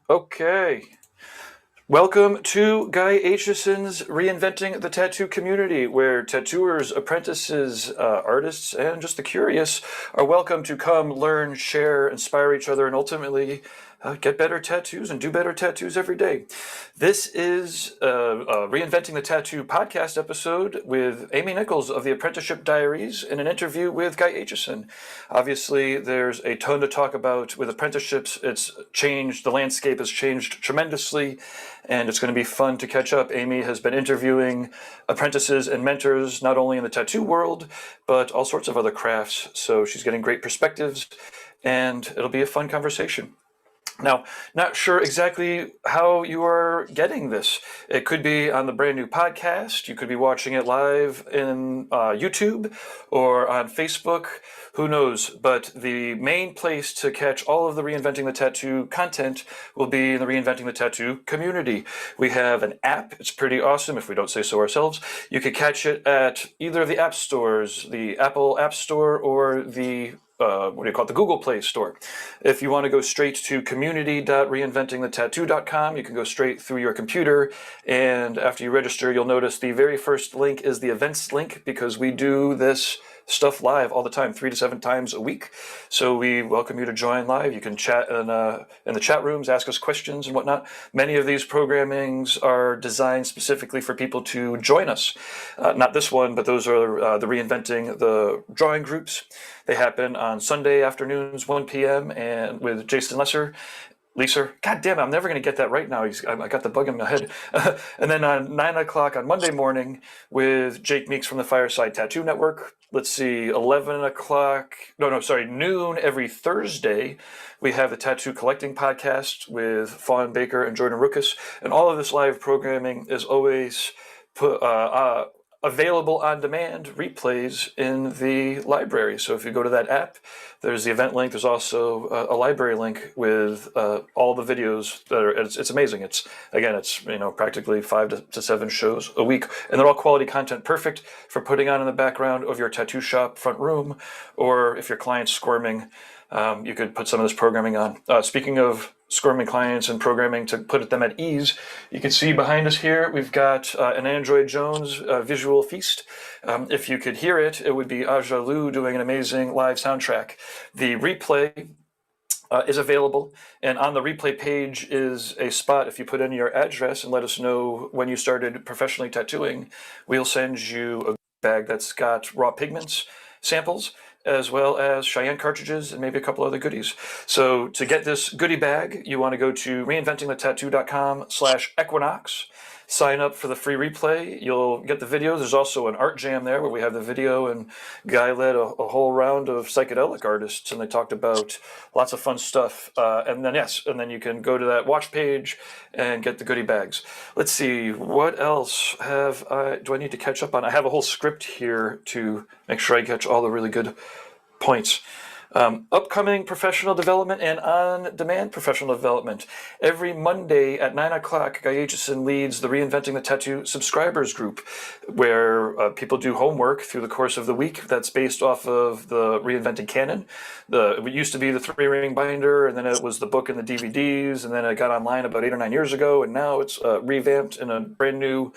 Okay. Welcome to Guy Aitchison's Reinventing the Tattoo Community, where tattooers, apprentices, artists, and just the curious are welcome to come, learn, share, inspire each other, and ultimately get better tattoos and do better tattoos every day. This is a Reinventing the Tattoo podcast episode with Amy Nicholls of the Apprenticeship Diaries in an interview with Guy Aitchsion. Obviously, there's a ton to talk about with apprenticeships. It's changed, the landscape has changed tremendously, and it's going to be fun to catch up. Amy has been interviewing apprentices and mentors, not only in the tattoo world, but all sorts of other crafts. So she's getting great perspectives, and it'll be a fun conversation. Now, not sure exactly how you are getting this. It could be on the brand new podcast. You could be watching it live in YouTube or on Facebook. Who knows? But the main place to catch all of the Reinventing the Tattoo content will be in the Reinventing the Tattoo community. We have an app. It's pretty awesome, if we don't say so ourselves. You could catch it at either of the app stores, the Apple App Store or the the Google Play Store. If you want to go straight to community.reinventingthetattoo.com, you can go straight through your computer, and after you register, you'll notice the very first link is the events link, because we do this stuff live all the time, 3 to 7 times a week. So we welcome you to join live. You can chat in the chat rooms, ask us questions and whatnot. Many of these programmings are designed specifically for people to join us. Not this one, but those are the Reinventing the drawing groups. They happen on Sunday afternoons, 1 p.m. and with Jason Leeser. God damn it, I'm never going to get that right now. I got the bug in my head. And then on 9 o'clock on Monday morning with Jake Meeks from the Fireside Tattoo Network. Let's see, noon every Thursday, we have the Tattoo Collecting Podcast with Fawn Baker and Jordan Ruckus. And all of this live programming is always available on demand replays in the library. So if you go to that app, there's the event link. There's also a library link with all the videos that are. It's amazing. It's practically 5 to 7 shows a week, and they're all quality content, perfect for putting on in the background of your tattoo shop front room, or if your client's squirming, you could put some of this programming on. Speaking of squirming clients and programming to put them at ease, you can see behind us here, we've got an Android Jones visual feast. If you could hear it, it would be Aja Lu doing an amazing live soundtrack. The replay is available, and on the replay page is a spot. If you put in your address and let us know when you started professionally tattooing, we'll send you a bag that's got raw pigments samples, as well as Cheyenne cartridges and maybe a couple other goodies. So to get this goodie bag, you want to go to reinventingthetattoo.com/equinox. Sign up for the free replay. You'll get the videos. There's also an art jam there where we have the video, and Guy led a whole round of psychedelic artists, and they talked about lots of fun stuff. And then you can go to that watch page and get the goodie bags. Let's see, what else do I need to catch up on? I have a whole script here to make sure I catch all the really good points. Upcoming professional development and on-demand professional development. Every Monday at 9 o'clock, Guy Aitchison leads the Reinventing the Tattoo subscribers group, where people do homework through the course of the week that's based off of the Reinventing canon. It used to be the 3-ring binder, and then it was the book and the DVDs, and then it got online about 8 or 9 years ago, and now it's revamped in a brand new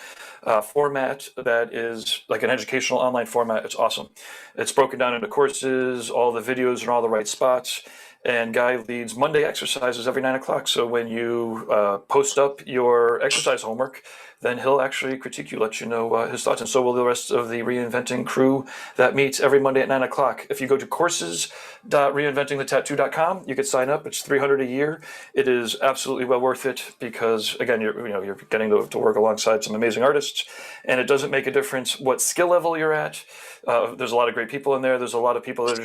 format that is like an educational online format. It's awesome. It's broken down into courses, all the videos are in all the right spots, and Guy leads Monday exercises every 9 o'clock. So when you post up your exercise homework, then he'll actually critique you, let you know his thoughts, and so will the rest of the Reinventing crew that meets every Monday at 9 o'clock. If you go to courses.reinventingthetattoo.com, you could sign up. It's $300 a year. It is absolutely well worth it, because again, you're getting to work alongside some amazing artists, and it doesn't make a difference what skill level you're at. There's a lot of great people in there. There's a lot of people that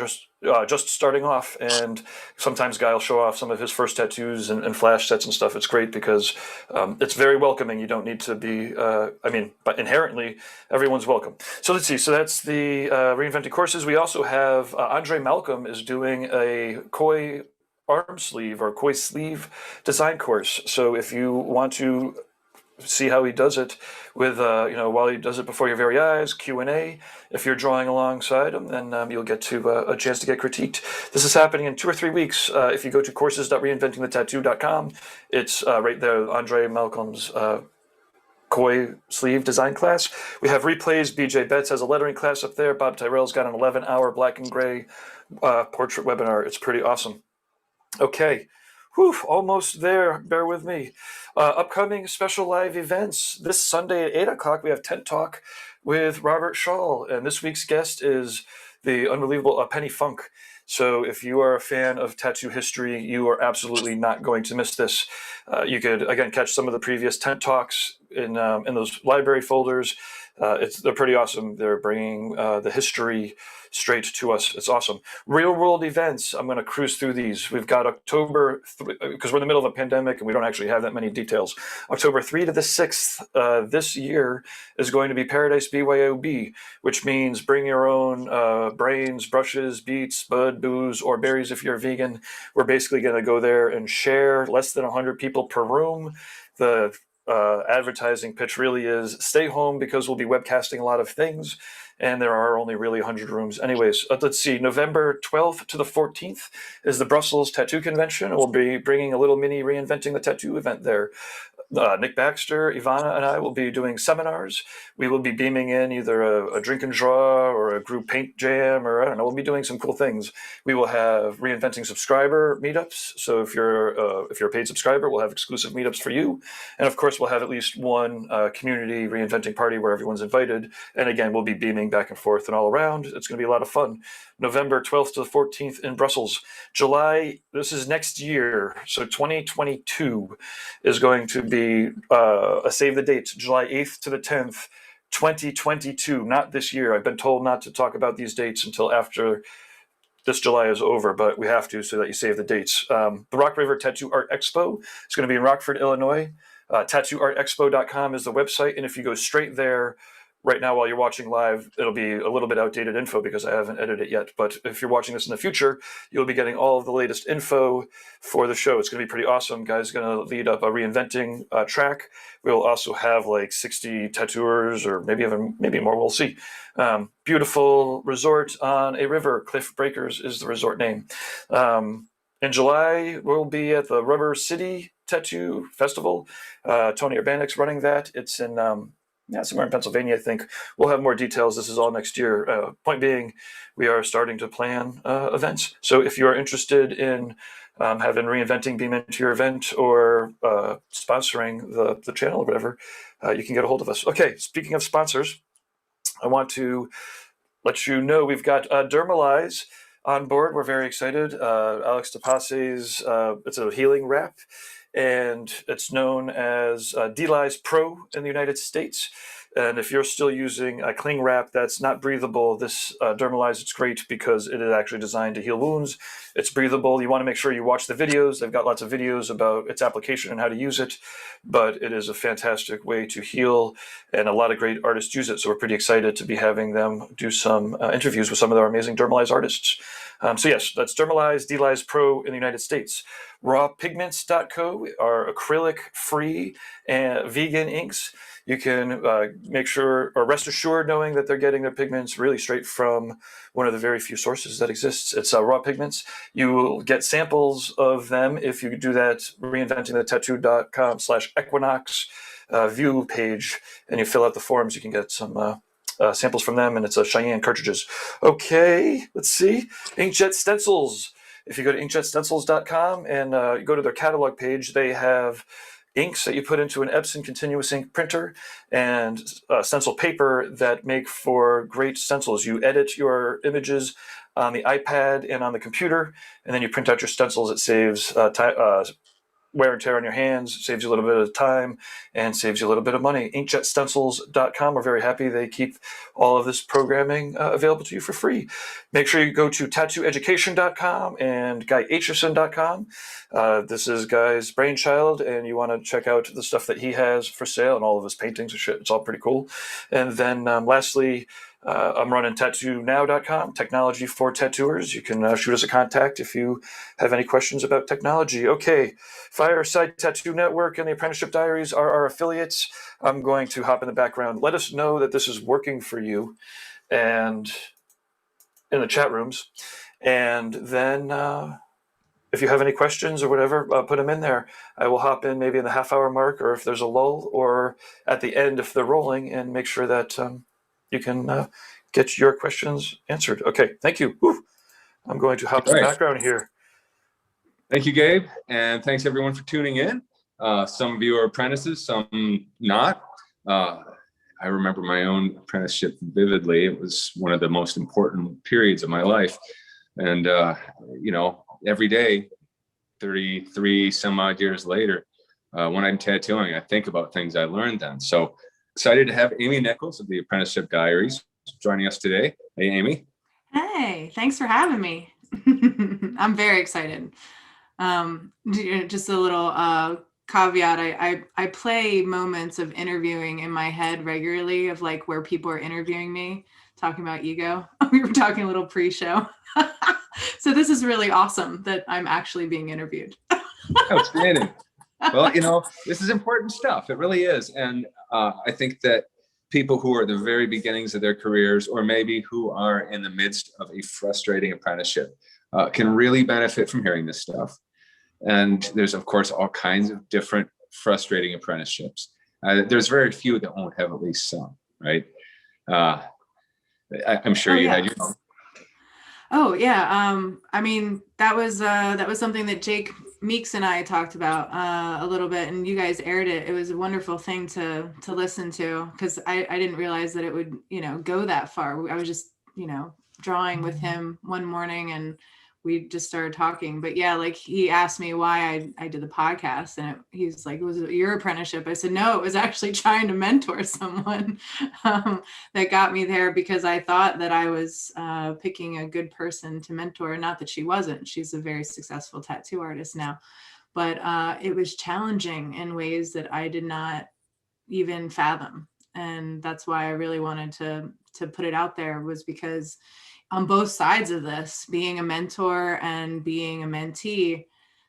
are just starting off, and sometimes Guy will show off some of his first tattoos and flash sets and stuff. It's great because it's very welcoming. You don't need to be, but inherently everyone's welcome. So let's see. So that's the Reinventing courses. We also have Andre Malcolm is doing a koi arm sleeve or koi sleeve design course. So if you want to see how he does it with, while he does it before your very eyes, Q&A. If you're drawing alongside him, then you'll get to a chance to get critiqued. This is happening in 2 or 3 weeks. If you go to courses.reinventingthetattoo.com, it's right there, Andre Malcolm's koi sleeve design class. We have replays. BJ Betts has a lettering class up there. Bob Tyrell's got an 11-hour black and gray portrait webinar. It's pretty awesome. Okay. Whew, almost there. Bear with me. Upcoming special live events. This Sunday at 8 o'clock, we have Tent Talk with Robert Shaw. And this week's guest is the unbelievable Penny Funk. So if you are a fan of tattoo history, you are absolutely not going to miss this. You could, again, catch some of the previous Tent Talks in those library folders. They're pretty awesome. They're bringing the history straight to us. It's awesome. Real world events. I'm going to cruise through these. We've got October, because we're in the middle of a pandemic and we don't actually have that many details. October 3 to the 6th this year is going to be Paradise BYOB, which means bring your own brains, brushes, beets, bud, booze, or berries if you're vegan. We're basically going to go there and share. Less than 100 people per room. The advertising pitch really is stay home because we'll be webcasting a lot of things, and there are only really 100 rooms anyways. Let's see, November 12th to the 14th is the Brussels Tattoo Convention. We'll be bringing a little mini Reinventing the Tattoo event there. Nick Baxter, Ivana, and I will be doing seminars. We will be beaming in either a drink and draw or a group paint jam, or I don't know, we'll be doing some cool things. We will have Reinventing subscriber meetups. So if you're a paid subscriber, we'll have exclusive meetups for you. And of course, we'll have at least one community Reinventing party where everyone's invited. And again, we'll be beaming back and forth and all around. It's going to be a lot of fun. November 12th to the 14th in Brussels. July, this is next year, so 2022 is going to be a save the date, July 8th to the 10th, 2022, not this year. I've been told not to talk about these dates until after this July is over, but we have to so that you save the dates. The Rock River Tattoo Art Expo is going to be in Rockford, Illinois. TattooArtExpo.com is the website, and if you go straight there, right now, while you're watching live, it'll be a little bit outdated info because I haven't edited it yet. But if you're watching this in the future, you'll be getting all of the latest info for the show. It's going to be pretty awesome. Guys going to lead up a Reinventing track. We'll also have like 60 tattooers or maybe more. We'll see. Beautiful resort on a river. Cliff Breakers is the resort name. In July, we'll be at the Rubber City Tattoo Festival. Tony Urbanic's running that. It's in... somewhere in Pennsylvania, I think. We'll have more details. This is all next year. Point being, we are starting to plan events. So if you are interested in having Reinventing beam into your event or sponsoring the channel or whatever, you can get a hold of us. Okay, speaking of sponsors, I want to let you know we've got Dermalize on board. We're very excited. Alex DePasse's, it's a healing wrap, and it's known as D-Lize Pro in the United States. And if you're still using a cling wrap that's not breathable, this Dermalize, it's great because it is actually designed to heal wounds. It's breathable. You want to make sure you watch the videos. They've got lots of videos about its application and how to use it, but it is a fantastic way to heal, and a lot of great artists use it. So we're pretty excited to be having them do some interviews with some of our amazing Dermalize artists. So yes, that's Dermalize, D-Lize Pro in the United States. Rawpigments.co are acrylic-free and vegan inks. You can make sure or rest assured knowing that they're getting their pigments really straight from one of the very few sources that exists. It's Raw Pigments. You will get samples of them if you do that reinventingthetattoo.com/equinox view page, and you fill out the forms. You can get some samples from them, and it's Cheyenne cartridges. Okay, let's see. Inkjet Stencils. If you go to inkjetstencils.com and you go to their catalog page, they have inks that you put into an Epson continuous ink printer and stencil paper that make for great stencils. You edit your images on the iPad and on the computer, and then you print out your stencils. It saves wear and tear on your hands, saves you a little bit of time, and saves you a little bit of money. Inkjetstencils.com. We're very happy they keep all of this programming available to you for free. Make sure you go to tattooeducation.com and GuyAitchsion.com. This is Guy's brainchild, and you want to check out the stuff that he has for sale and all of his paintings and shit. It's all pretty cool. And then lastly, I'm running TattooNow.com, technology for tattooers. You can shoot us a contact if you have any questions about technology. Okay, Fireside Tattoo Network and the Apprenticeship Diaries are our affiliates. I'm going to hop in the background. Let us know that this is working for you, and in the chat rooms. And then if you have any questions or whatever, put them in there. I will hop in maybe in the half-hour mark, or if there's a lull, or at the end if they're rolling, and make sure that you can get your questions answered. Okay, thank you. Whew. I'm going to hop in the background here. Thank you, Gabe, and thanks everyone for tuning in. Some of you are apprentices, some not. I remember my own apprenticeship vividly. It was one of the most important periods of my life. And, you know, every day, 33 some odd years later, when I'm tattooing, I think about things I learned then. So excited to have Amy Nicholls of the Apprenticeship Diaries joining us today. Hey, Amy. Hey, thanks for having me. I'm very excited. Just a little caveat, I play moments of interviewing in my head regularly of like where people are interviewing me, talking about ego. We were talking a little pre-show. So this is really awesome that I'm actually being interviewed. Outstanding. Well, you know, this is important stuff. It really is. And I think that people who are at the very beginnings of their careers, or maybe who are in the midst of a frustrating apprenticeship, can really benefit from hearing this stuff. And there's, of course, all kinds of different frustrating apprenticeships. There's very few that won't have at least some, right? I'm sure you had your own. Oh yeah. I mean, that was something that Jake Meeks and I talked about a little bit, and you guys aired it. It was a wonderful thing to listen to, because I didn't realize that it would, you know, go that far. I was just, you know, drawing with him one morning and we just started talking. But yeah, like he asked me why I did the podcast, and he's like, was it your apprenticeship? I said, no, it was actually trying to mentor someone that got me there, because I thought that I was picking a good person to mentor. Not that she wasn't. She's a very successful tattoo artist now, but it was challenging in ways that I did not even fathom. And that's why I really wanted to put it out there, was because on both sides of this, being a mentor and being a mentee,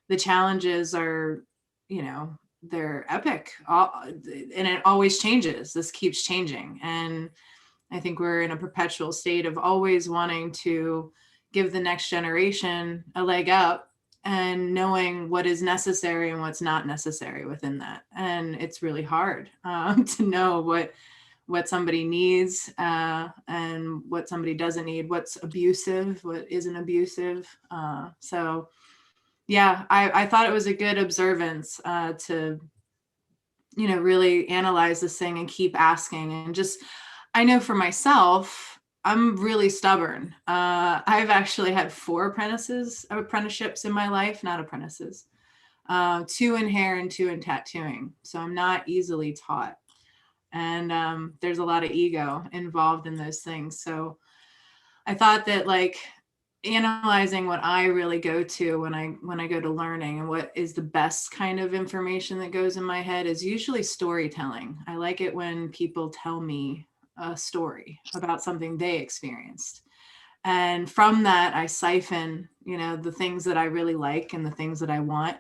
the challenges are, you know, they're epic, and it always changes. This keeps changing. And I think we're in a perpetual state of always wanting to give the next generation a leg up, and knowing what is necessary and what's not necessary within that. And it's really hard to know what somebody needs and what somebody doesn't need, what's abusive, what isn't abusive. So yeah, I thought it was a good observance to, you know, really analyze this thing and keep asking. And just, I know for myself, I'm really stubborn. I've actually had 4 apprenticeships in my life, not apprentices, 2 in hair and 2 in tattooing. So I'm not easily taught. And there's a lot of ego involved in those things. So I thought that, like, analyzing what I really go to when I go to learning, and what is the best kind of information that goes in my head, is usually storytelling. I like it when people tell me a story about something they experienced. And from that, I siphon, you know, the things that I really like and the things that I want.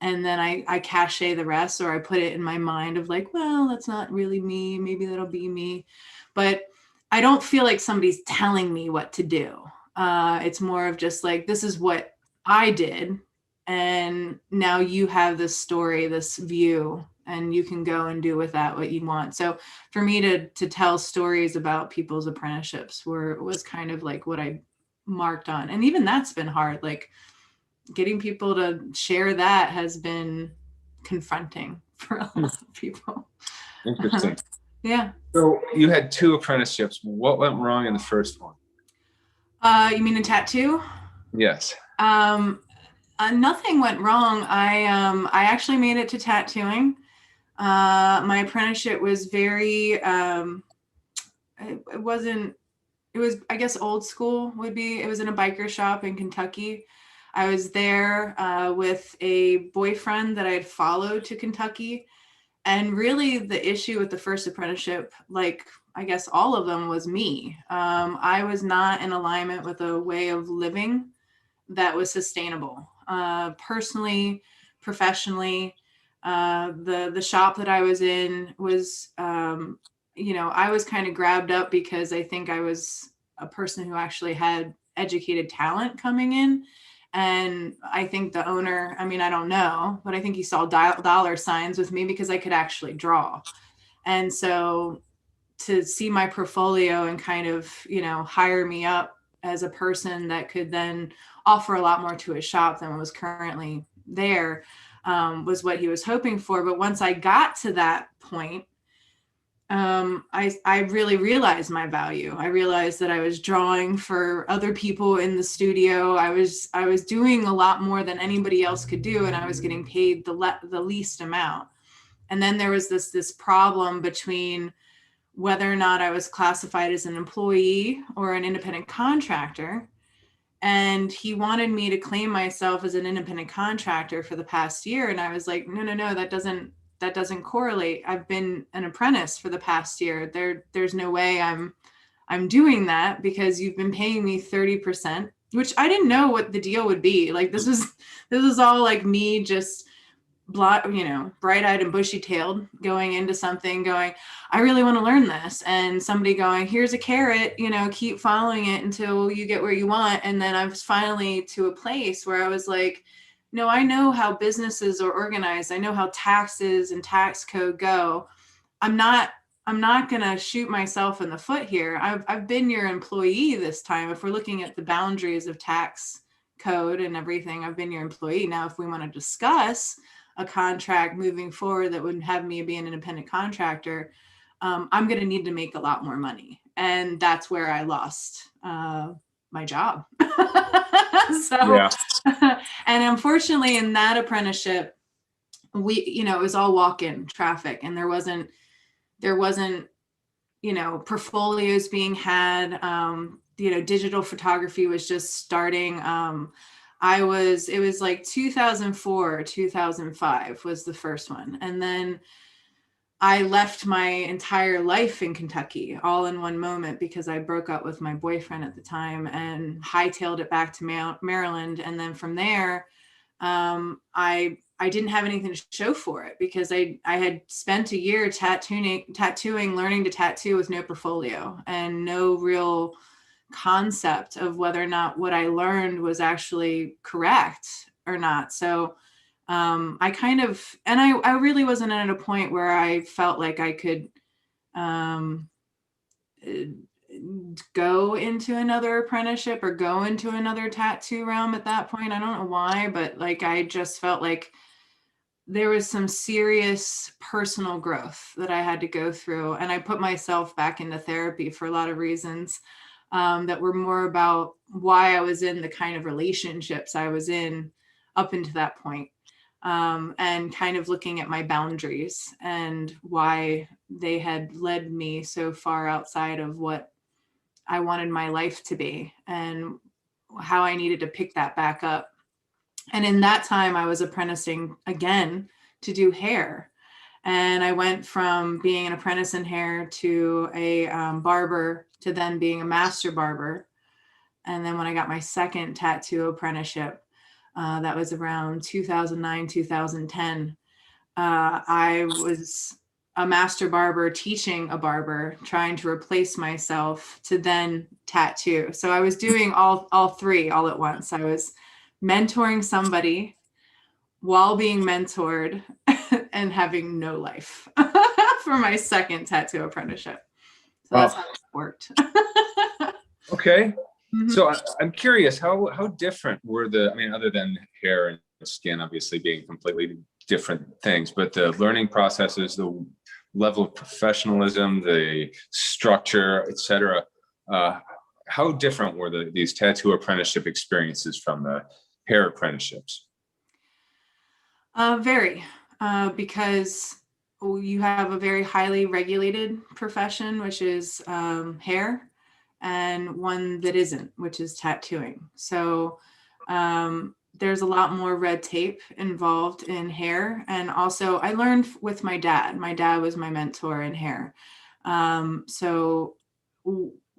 And then I cachet the rest, or I put it in my mind of like, well, that's not really me. Maybe that'll be me. But I don't feel like somebody's telling me what to do. It's more of just like, this is what I did. And now you have this story, this view, and you can go and do with that what you want. So for me to tell stories about people's apprenticeships was kind of like what I marked on. And even that's been hard. Like, getting people to share that has been confronting for a lot of people. Interesting. Yeah. So you had 2 apprenticeships. What went wrong in the first one? You mean in tattoo? Yes. Nothing went wrong. I actually made it to tattooing. My apprenticeship was very, it was, I guess, old school would be. It was in a biker shop in Kentucky. I was there with a boyfriend that I had followed to Kentucky. And really the issue with the first apprenticeship, like I guess all of them, was me. I was not in alignment with a way of living that was sustainable, personally, professionally. The shop that I was in was, I was kind of grabbed up because I think I was a person who actually had educated talent coming in. And I think the owner, I mean, I don't know, but I think he saw dollar signs with me because I could actually draw. And so to see my portfolio and kind of, hire me up as a person that could then offer a lot more to his shop than was currently there, was what he was hoping for. But once I got to that point, I really realized my value. I realized that I was drawing for other people in the studio. I was doing a lot more than anybody else could do, and I was getting paid the least amount. And then there was this problem between whether or not I was classified as an employee or an independent contractor. And he wanted me to claim myself as an independent contractor for the past year. And I was like, no, that doesn't correlate. I've been an apprentice for the past year. There's no way I'm doing that, because you've been paying me 30%, which I didn't know what the deal would be. Like this was all like me just bright-eyed and bushy-tailed going into something, going, I really want to learn this, and somebody going, here's a carrot, keep following it until you get where you want. And then I was finally to a place where I was like, no, I know how businesses are organized. I know how taxes and tax code go. I'm not going to shoot myself in the foot here. I've been your employee this time. If we're looking at the boundaries of tax code and everything, I've been your employee. Now, if we want to discuss a contract moving forward that would have me be an independent contractor, I'm going to need to make a lot more money. And that's where I lost my job. So, and unfortunately in that apprenticeship, it was all walk-in traffic, and there wasn't, portfolios being had. Digital photography was just starting. It was like 2004 or 2005 was the first one. And then I left my entire life in Kentucky all in one moment, because I broke up with my boyfriend at the time and hightailed it back to Maryland. And then from there, I didn't have anything to show for it, because I had spent a year tattooing, learning to tattoo with no portfolio and no real concept of whether or not what I learned was actually correct or not. So I kind of, and I really wasn't at a point where I felt like I could go into another apprenticeship or go into another tattoo realm at that point. I don't know why, but like I just felt like there was some serious personal growth that I had to go through. And I put myself back into therapy for a lot of reasons that were more about why I was in the kind of relationships I was in up into that point, and kind of looking at my boundaries and why they had led me so far outside of what I wanted my life to be, and how I needed to pick that back up. And in that time, I was apprenticing again to do hair. And I went from being an apprentice in hair to a barber, to then being a master barber. And then when I got my second tattoo apprenticeship, that was around 2009, 2010, I was a master barber teaching a barber, trying to replace myself to then tattoo. So I was doing all three all at once. I was mentoring somebody while being mentored and having no life for my second tattoo apprenticeship. So that's how it worked. Okay. Mm-hmm. So I'm curious, how different were other than hair and skin obviously being completely different things, but the learning processes, the level of professionalism, the structure, etc. How different were these tattoo apprenticeship experiences from the hair apprenticeships? Very, because you have a very highly regulated profession, which is hair, and one that isn't, which is tattooing. So there's a lot more red tape involved in hair. And also I learned with my dad. My dad was my mentor in hair. So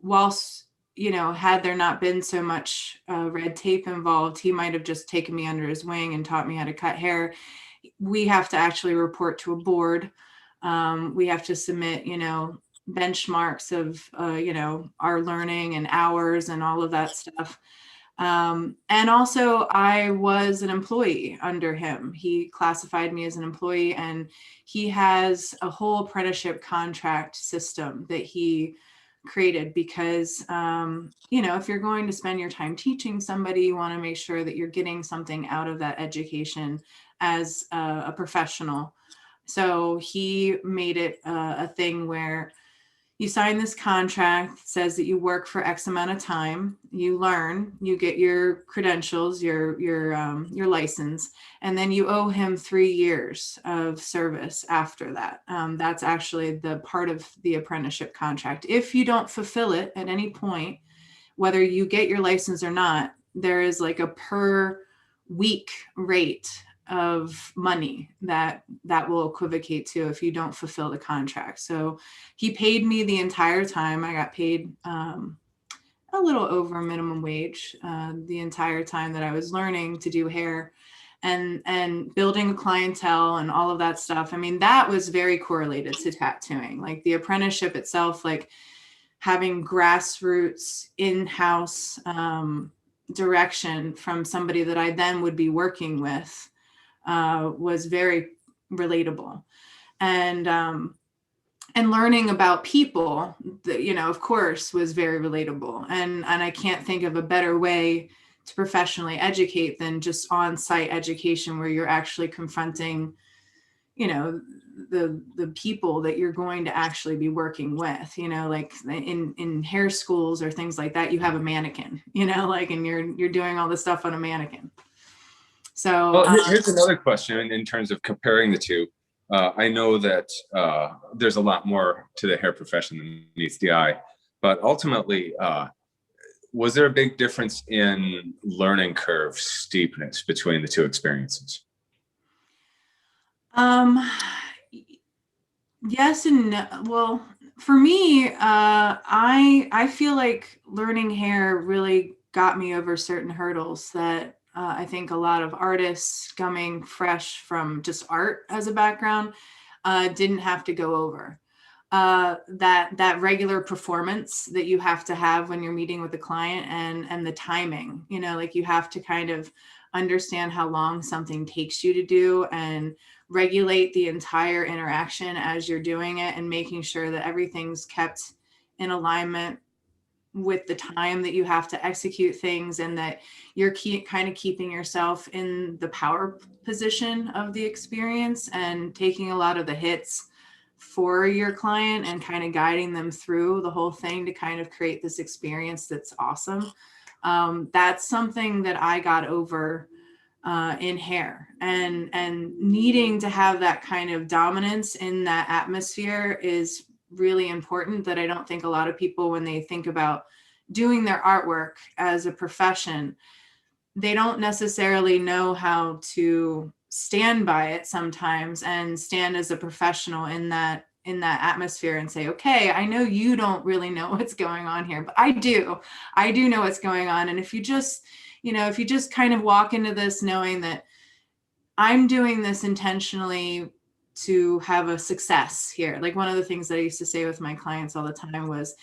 whilst, you know, had there not been so much red tape involved, he might have just taken me under his wing and taught me how to cut hair. We have to actually report to a board. We have to submit, you know, benchmarks of, you know, our learning and hours and all of that stuff. And also I was an employee under him. He classified me as an employee, and he has a whole apprenticeship contract system that he created because, you know, if you're going to spend your time teaching somebody, you want to make sure that you're getting something out of that education as a professional. So he made it a thing where you sign this contract that says that you work for X amount of time, you learn, you get your credentials, your license, and then you owe him 3 years of service after that. That's actually the part of the apprenticeship contract. If you don't fulfill it at any point, whether you get your license or not, there is like a per week rate of money that will equivocate to if you don't fulfill the contract. So he paid me the entire time. I got paid a little over minimum wage the entire time that I was learning to do hair and building a clientele and all of that stuff. I mean, that was very correlated to tattooing. Like the apprenticeship itself, like having grassroots in-house direction from somebody that I then would be working with was very relatable. And learning about people, that, you know, of course, was very relatable. And I can't think of a better way to professionally educate than just on-site education, where you're actually confronting, you know, the people that you're going to actually be working with. You know, like in hair schools or things like that, you have a mannequin, you know, like, and you're doing all this stuff on a mannequin. So well, here's another question in terms of comparing the two. I know that there's a lot more to the hair profession than meets the eye, but ultimately, was there a big difference in learning curve steepness between the two experiences? Yes and no. Well, for me, I feel like learning hair really got me over certain hurdles that I think a lot of artists coming fresh from just art as a background didn't have to go over. That regular performance that you have to have when you're meeting with the client, and the timing, you know, like you have to kind of understand how long something takes you to do and regulate the entire interaction as you're doing it, and making sure that everything's kept in alignment with the time that you have to execute things, and that you're kind of keeping yourself in the power position of the experience and taking a lot of the hits for your client and kind of guiding them through the whole thing to kind of create this experience that's awesome. That's something that I got over in hair, and needing to have that kind of dominance in that atmosphere is really important. That I don't think a lot of people, when they think about doing their artwork as a profession, they don't necessarily know how to stand by it sometimes and stand as a professional in that atmosphere and say, okay, I know you don't really know what's going on here, but I do know what's going on. And if you just, you know, if you just kind of walk into this knowing that I'm doing this intentionally to have a success here. Like one of the things that I used to say with my clients all the time was,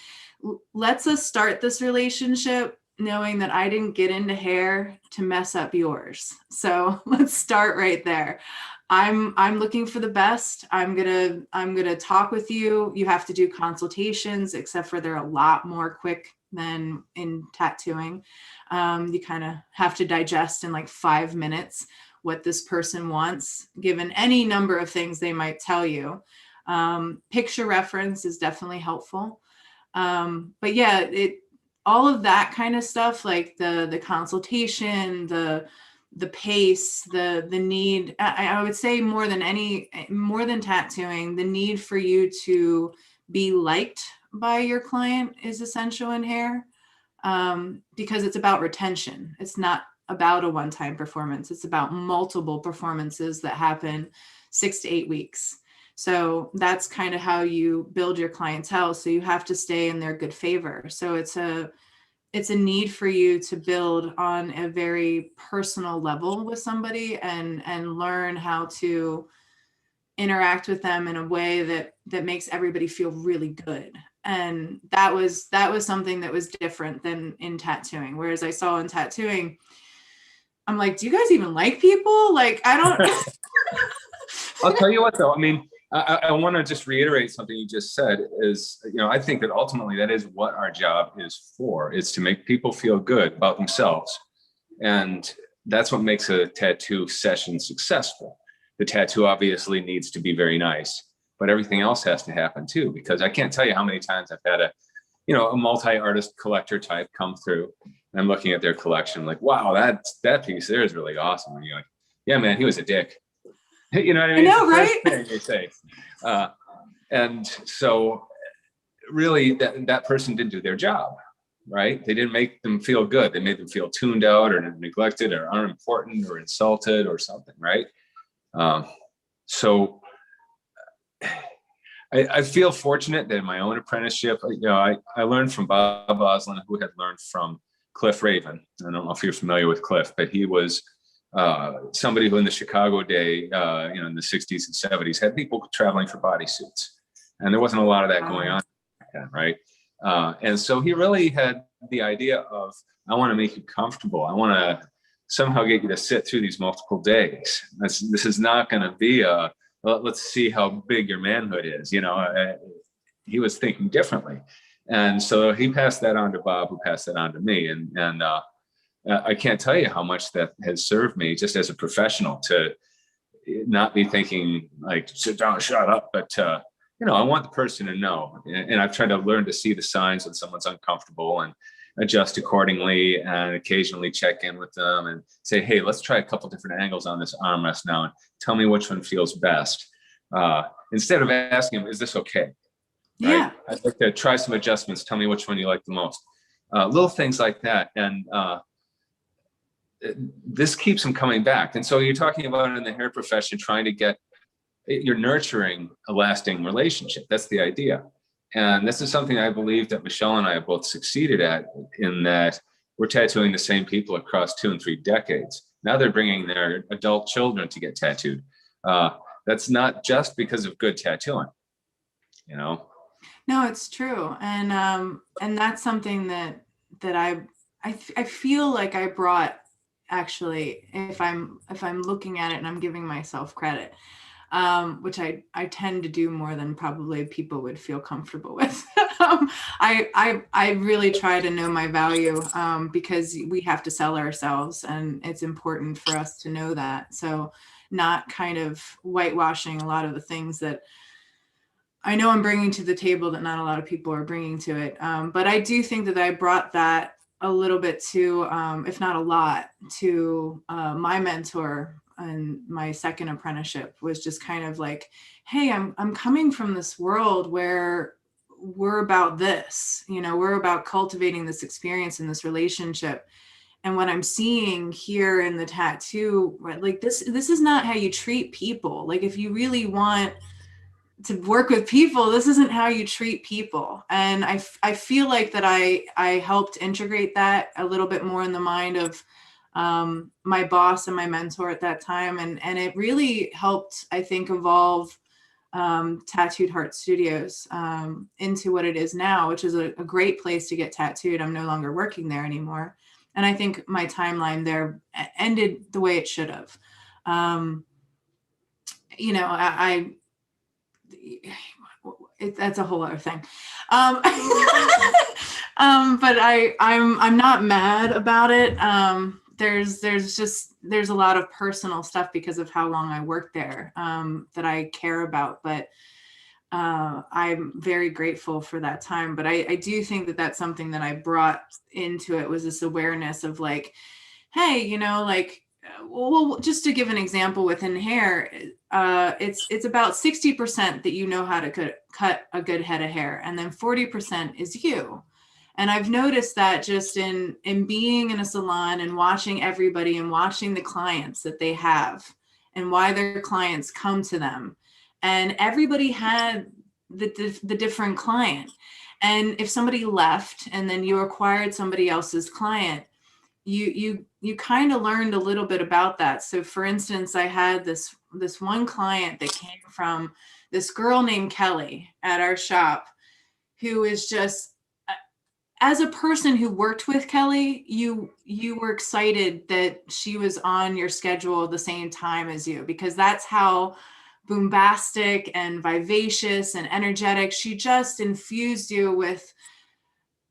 let's us start this relationship knowing that I didn't get into hair to mess up yours. So let's start right there. I'm looking for the best. I'm gonna talk with you. You have to do consultations, except for they're a lot more quick than in tattooing. You kind of have to digest in like 5 minutes what this person wants, given any number of things they might tell you. Picture reference is definitely helpful. But yeah, all of that kind of stuff, like the consultation, the pace, the need, I would say more than tattooing, the need for you to be liked by your client is essential in hair, because it's about retention. It's not about a one-time performance. It's about multiple performances that happen 6 to 8 weeks. So that's kind of how you build your clientele. So you have to stay in their good favor. So it's a need for you to build on a very personal level with somebody and learn how to interact with them in a way that makes everybody feel really good. And that was something that was different than in tattooing. Whereas I saw in tattooing, I'm like, do you guys even like people? Like, I don't. I'll tell you what, though. I mean, I want to just reiterate something you just said is, I think that ultimately that is what our job is for, is to make people feel good about themselves. And that's what makes a tattoo session successful. The tattoo obviously needs to be very nice, but everything else has to happen too, because I can't tell you how many times I've had a multi-artist collector type come through and I'm looking at their collection like, wow, that piece there is really awesome. And you're like, yeah, man, he was a dick. You know what I mean? I know, right? They say. And so really that person didn't do their job, right? They didn't make them feel good. They made them feel tuned out or neglected or unimportant or insulted or something, right? So I feel fortunate that in my own apprenticeship, I learned from Bob Oslin, who had learned from Cliff Raven. I don't know if you're familiar with Cliff, but he was somebody who in the Chicago day, in the 60s and 70s, had people traveling for bodysuits. And there wasn't a lot of that going on back then, right? And so he really had the idea of, I want to make you comfortable. I want to somehow get you to sit through these multiple days. This is not going to be let's see how big your manhood is. He was thinking differently. And so he passed that on to Bob, who passed that on to me. And I can't tell you how much that has served me just as a professional to not be thinking like, sit down, shut up. But, I want the person to know. And I've tried to learn to see the signs when someone's uncomfortable and adjust accordingly and occasionally check in with them and say, hey, let's try a couple different angles on this armrest now and tell me which one feels best. Instead of asking them, is this okay? Yeah. Right? I'd like to try some adjustments. Tell me which one you like the most. Little things like that. And this keeps them coming back. And so you're talking about in the hair profession, you're nurturing a lasting relationship. That's the idea. And this is something I believe that Michelle and I have both succeeded at, in that we're tattooing the same people across 2 and 3 decades. Now they're bringing their adult children to get tattooed. That's not just because of good tattooing, No, it's true. And that's something that I feel like I brought, actually, if I'm looking at it and I'm giving myself credit, which I tend to do more than probably people would feel comfortable with. I really try to know my value, because we have to sell ourselves and it's important for us to know that. So not kind of whitewashing a lot of the things that I know I'm bringing to the table that not a lot of people are bringing to it. But I do think that I brought that a little bit to, if not a lot, to my mentor. And my second apprenticeship was just kind of like, hey, I'm coming from this world where we're about this, we're about cultivating this experience and this relationship. And what I'm seeing here in the tattoo, right, like this is not how you treat people. Like if you really want to work with people, this isn't how you treat people. And I feel like that I helped integrate that a little bit more in the mind of my boss and my mentor at that time. And it really helped, I think, evolve Tattooed Heart Studios into what it is now, which is a great place to get tattooed. I'm no longer working there anymore. And I think my timeline there ended the way it should have. That's a whole other thing. But I'm not mad about it. There's a lot of personal stuff because of how long I worked there that I care about, but I'm very grateful for that time. But I do think that that's something that I brought into it, was this awareness of like, hey, well, just to give an example within hair, it's about 60% that you know how to cut a good head of hair, and then 40% is you. And I've noticed that just in being in a salon and watching everybody and watching the clients that they have and why their clients come to them. And everybody had the different client. And if somebody left and then you acquired somebody else's client, you kind of learned a little bit about that. So for instance, I had this one client that came from this girl named Kelly at our shop, who is just, as a person who worked with Kelly, you were excited that she was on your schedule at the same time as you, because that's how bombastic and vivacious and energetic. She just infused you with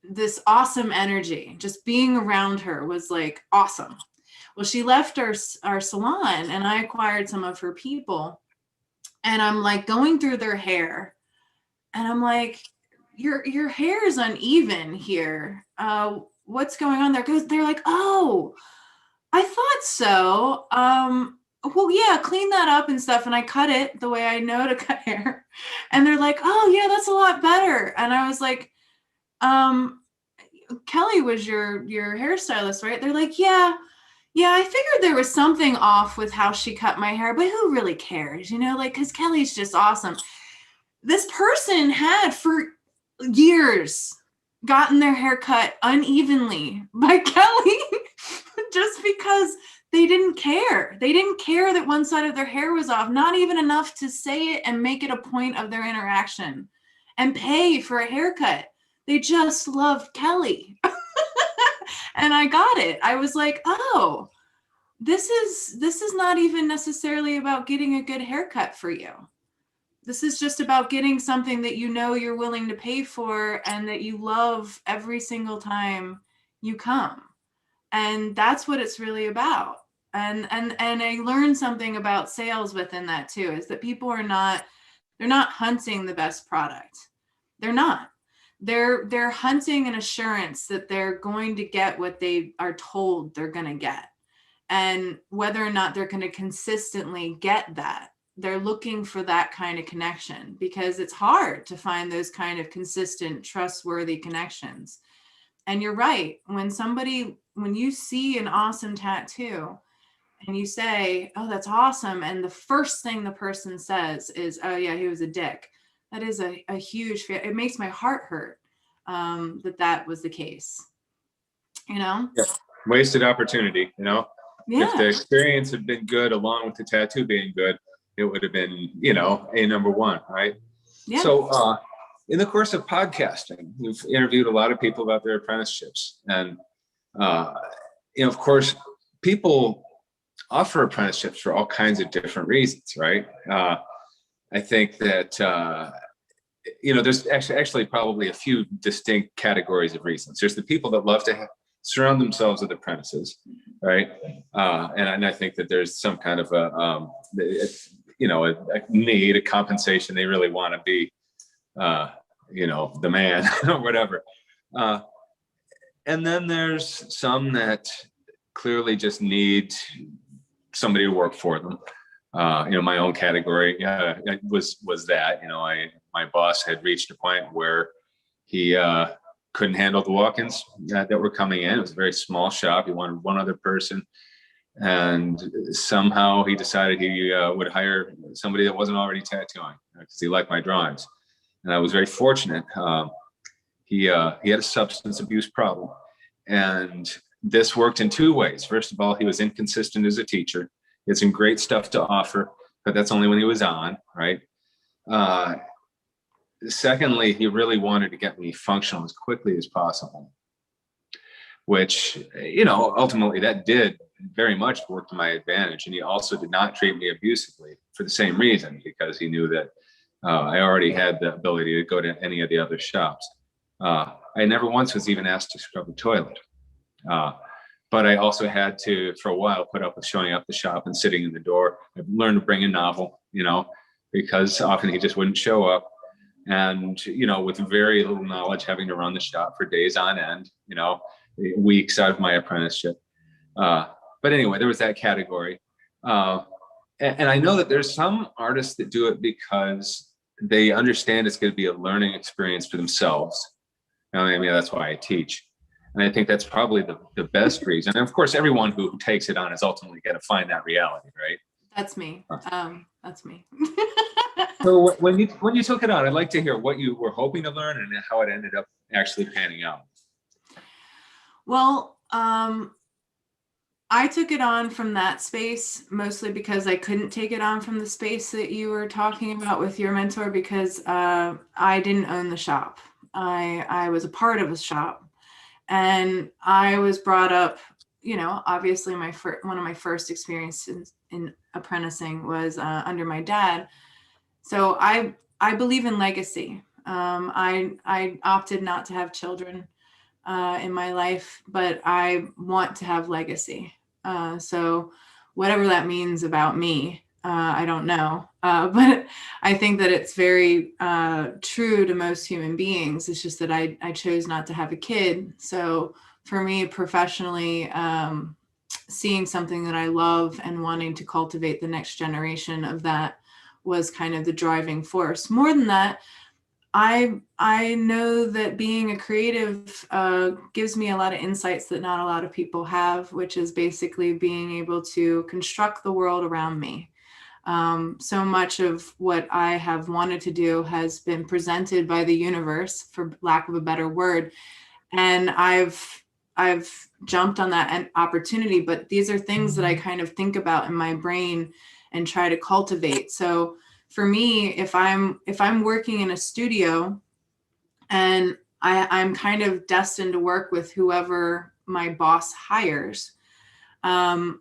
this awesome energy. Just being around her was like awesome. Well, she left our salon and I acquired some of her people, and I'm like going through their hair and I'm like, your hair is uneven here. What's going on there? They're like, oh, I thought so. Well, yeah, clean that up and stuff. And I cut it the way I know to cut hair. And they're like, oh yeah, that's a lot better. And I was like, Kelly was your hairstylist, right? They're like, yeah, I figured there was something off with how she cut my hair, but who really cares? You know, like, because Kelly's just awesome. This person had for years gotten their hair cut unevenly by Kelly just because they didn't care. They didn't care that one side of their hair was off, not even enough to say it and make it a point of their interaction and pay for a haircut. They just loved Kelly. And I got it. I was like, oh, this is not even necessarily about getting a good haircut for you. This is just about getting something that you know you're willing to pay for and that you love every single time you come. And that's what it's really about. And I learned something about sales within that too, is that people they're not hunting the best product. They're not. They're hunting an assurance that they're going to get what they are told they're going to get. And whether or not they're going to consistently get that, they're looking for that kind of connection, because it's hard to find those kind of consistent, trustworthy connections. And you're right. When you see an awesome tattoo and you say, oh, that's awesome, and the first thing the person says is, oh yeah, he was a dick. That is a huge, it makes my heart hurt that was the case, you know? Yeah. Wasted opportunity, you know? Yeah. If the experience had been good along with the tattoo being good, it would have been, you know, a number one, right? Yeah. So in the course of podcasting, we've interviewed a lot of people about their apprenticeships. And, you know, of course, people offer apprenticeships for all kinds of different reasons, right? I think that, you know, there's actually probably a few distinct categories of reasons. There's the people that love to surround themselves with apprentices, right? And I think that there's some kind of a need, a compensation. They really want to be, you know, the man or whatever. And then there's some that clearly just need somebody to work for them. You know, my own category was that, you know, my boss had reached a point where he couldn't handle the walk-ins that were coming in. It was a very small shop. He wanted one other person. And somehow he decided he would hire somebody that wasn't already tattooing because he liked my drawings. And I was very fortunate. He had a substance abuse problem. And this worked in two ways. First of all, he was inconsistent as a teacher. He had some great stuff to offer, but that's only when he was on, right? Secondly, he really wanted to get me functional as quickly as possible, which, you know, ultimately that did very much work to my advantage. And he also did not treat me abusively for the same reason, because he knew that I already had the ability to go to any of the other shops. I never once was even asked to scrub the toilet. But I also had to, for a while, put up with showing up the shop and sitting in the door. I've learned to bring a novel, you know, because often he just wouldn't show up. And, you know, with very little knowledge, having to run the shop for days on end, you know, weeks out of my apprenticeship. But anyway, there was that category. And I know that there's some artists that do it because they understand it's going to be a learning experience for themselves. I mean, that's why I teach. And I think that's probably the best reason. And of course, everyone who takes it on is ultimately going to find that reality, right? That's me. That's me. So when you took it on, I'd like to hear what you were hoping to learn and how it ended up actually panning out. Well, I took it on from that space mostly because I couldn't take it on from the space that you were talking about with your mentor, because I didn't own the shop. I was a part of a shop, and I was brought up, you know, obviously one of my first experiences in apprenticing was under my dad. So I believe in legacy. I opted not to have children in my life, but I want to have legacy. So whatever that means about me, I don't know. But I think that it's very true to most human beings. It's just that I chose not to have a kid. So for me professionally, seeing something that I love and wanting to cultivate the next generation of that was kind of the driving force. More than that, I know that being a creative gives me a lot of insights that not a lot of people have, which is basically being able to construct the world around me. So much of what I have wanted to do has been presented by the universe, for lack of a better word, and I've jumped on that opportunity. But these are things that I kind of think about in my brain and try to cultivate. So for me, if I'm working in a studio and I'm kind of destined to work with whoever my boss hires, I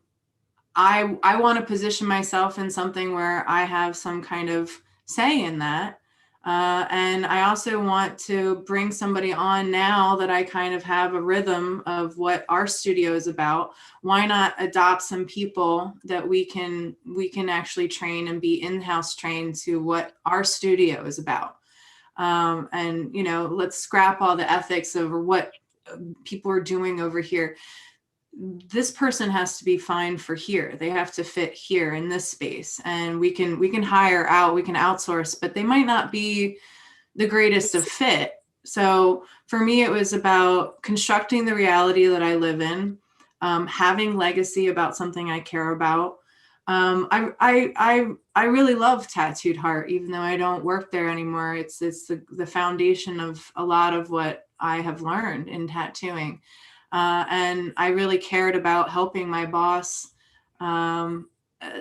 want to position myself in something where I have some kind of say in that. And I also want to bring somebody on now that I kind of have a rhythm of what our studio is about. Why not adopt some people that we can actually train and be in-house trained to what our studio is about? And, you know, let's scrap all the ethics over what people are doing over here. This person has to be fine for here. They have to fit here in this space, and we can hire out, we can outsource, but they might not be the greatest of fit. So for me, it was about constructing the reality that I live in, having legacy about something I care about. I really love Tattooed Heart, even though I don't work there anymore. It's the foundation of a lot of what I have learned in tattooing. And I really cared about helping my boss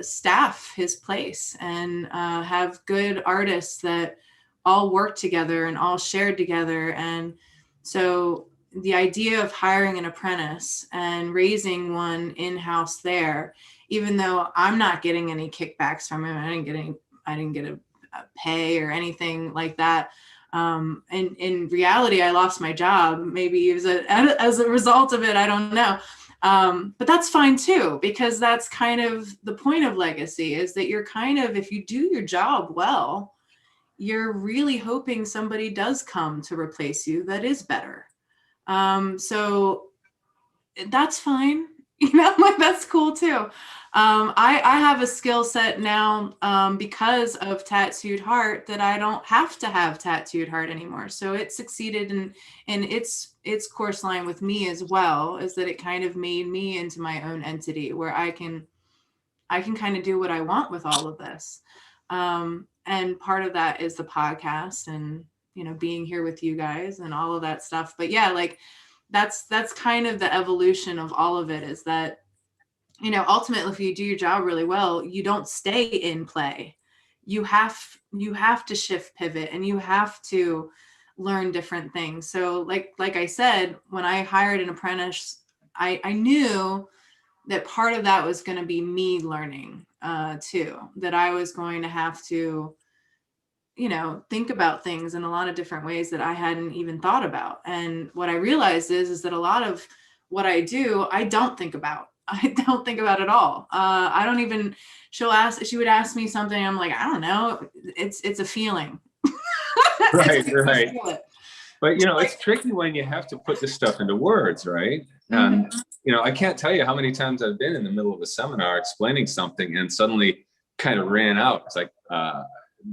staff his place and have good artists that all work together and all shared together. And so the idea of hiring an apprentice and raising one in-house there, even though I'm not getting any kickbacks from him, I didn't get a pay or anything like that. And in reality, I lost my job. Maybe it was as a result of it. I don't know. But that's fine too, because that's kind of the point of legacy, is that you're kind of, if you do your job well, you're really hoping somebody does come to replace you that is better. So that's fine. You know, like that's cool too. I have a skill set now because of Tattooed Heart that I don't have to have Tattooed Heart anymore. So it succeeded in its course line with me as well, is that it kind of made me into my own entity where I can kind of do what I want with all of this. And part of that is the podcast and, you know, being here with you guys and all of that stuff. But yeah, like that's kind of the evolution of all of it, is that, you know, ultimately, if you do your job really well, you don't stay in play. You have to shift, pivot, and you have to learn different things. So like I said, when I hired an apprentice, I knew that part of that was going to be me learning too, that I was going to have to, you know, think about things in a lot of different ways that I hadn't even thought about. And what I realized is that a lot of what I do, I don't think about. I don't think about at all. I don't even, she would ask me something. I'm like, I don't know. It's a feeling. Right. But, you know, it's tricky when you have to put this stuff into words, right? And, you know, I can't tell you how many times I've been in the middle of a seminar explaining something and suddenly kind of ran out. It's like,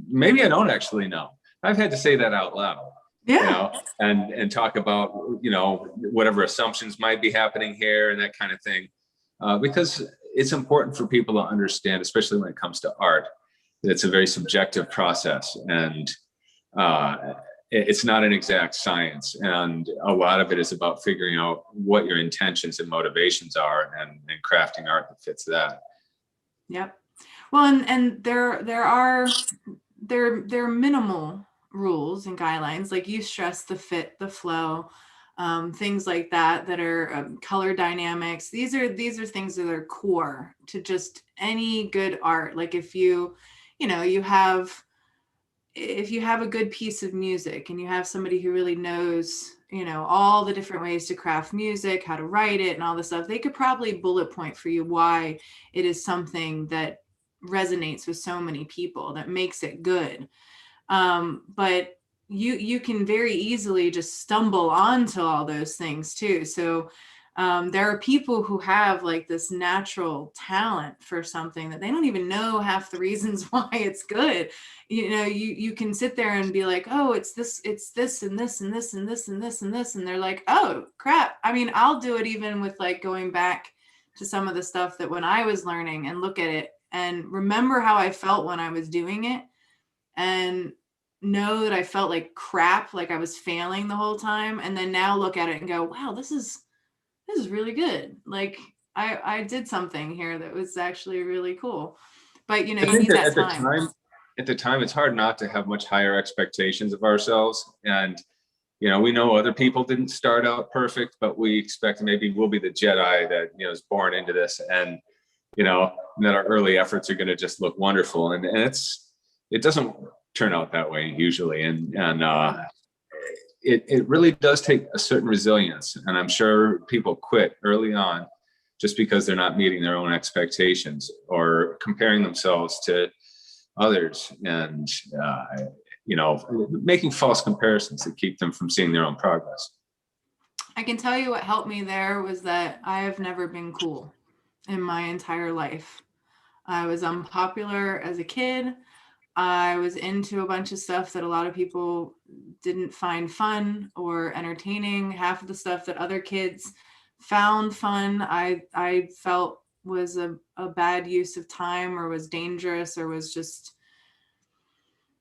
maybe I don't actually know. I've had to say that out loud. Yeah. And talk about, whatever assumptions might be happening here and that kind of thing. Because it's important for people to understand, especially when it comes to art, that it's a very subjective process, and it's not an exact science. And a lot of it is about figuring out what your intentions and motivations are, and crafting art that fits that. Yep. Well, and there are minimal rules and guidelines, like you stress, the fit, the flow, things like that are color dynamics. These are things that are core to just any good art. Like if you have a good piece of music and you have somebody who really knows, all the different ways to craft music, how to write it and all this stuff, they could probably bullet point for you why it is something that resonates with so many people, that makes it good. But you can very easily just stumble onto all those things too. So there are people who have like this natural talent for something that they don't even know half the reasons why it's good. You can sit there and be like, oh, it's this and this and this and this and this and this. And they're like, oh crap. I mean, I'll do it even with like going back to some of the stuff that when I was learning and look at it and remember how I felt when I was doing it, and know that I felt like crap, like I was failing the whole time. And then now look at it and go, wow, this is really good. Like I did something here that was actually really cool. But you need that time. At the time, it's hard not to have much higher expectations of ourselves. And, we know other people didn't start out perfect, but we expect maybe we'll be the Jedi that, is born into this, and, that our early efforts are going to just look wonderful. And it doesn't turn out that way usually. And it really does take a certain resilience. And I'm sure people quit early on just because they're not meeting their own expectations or comparing themselves to others, and making false comparisons that keep them from seeing their own progress. I can tell you what helped me there was that I have never been cool in my entire life. I was unpopular as a kid. I was into a bunch of stuff that a lot of people didn't find fun or entertaining. Half of the stuff that other kids found fun, I felt was a bad use of time, or was dangerous, or was just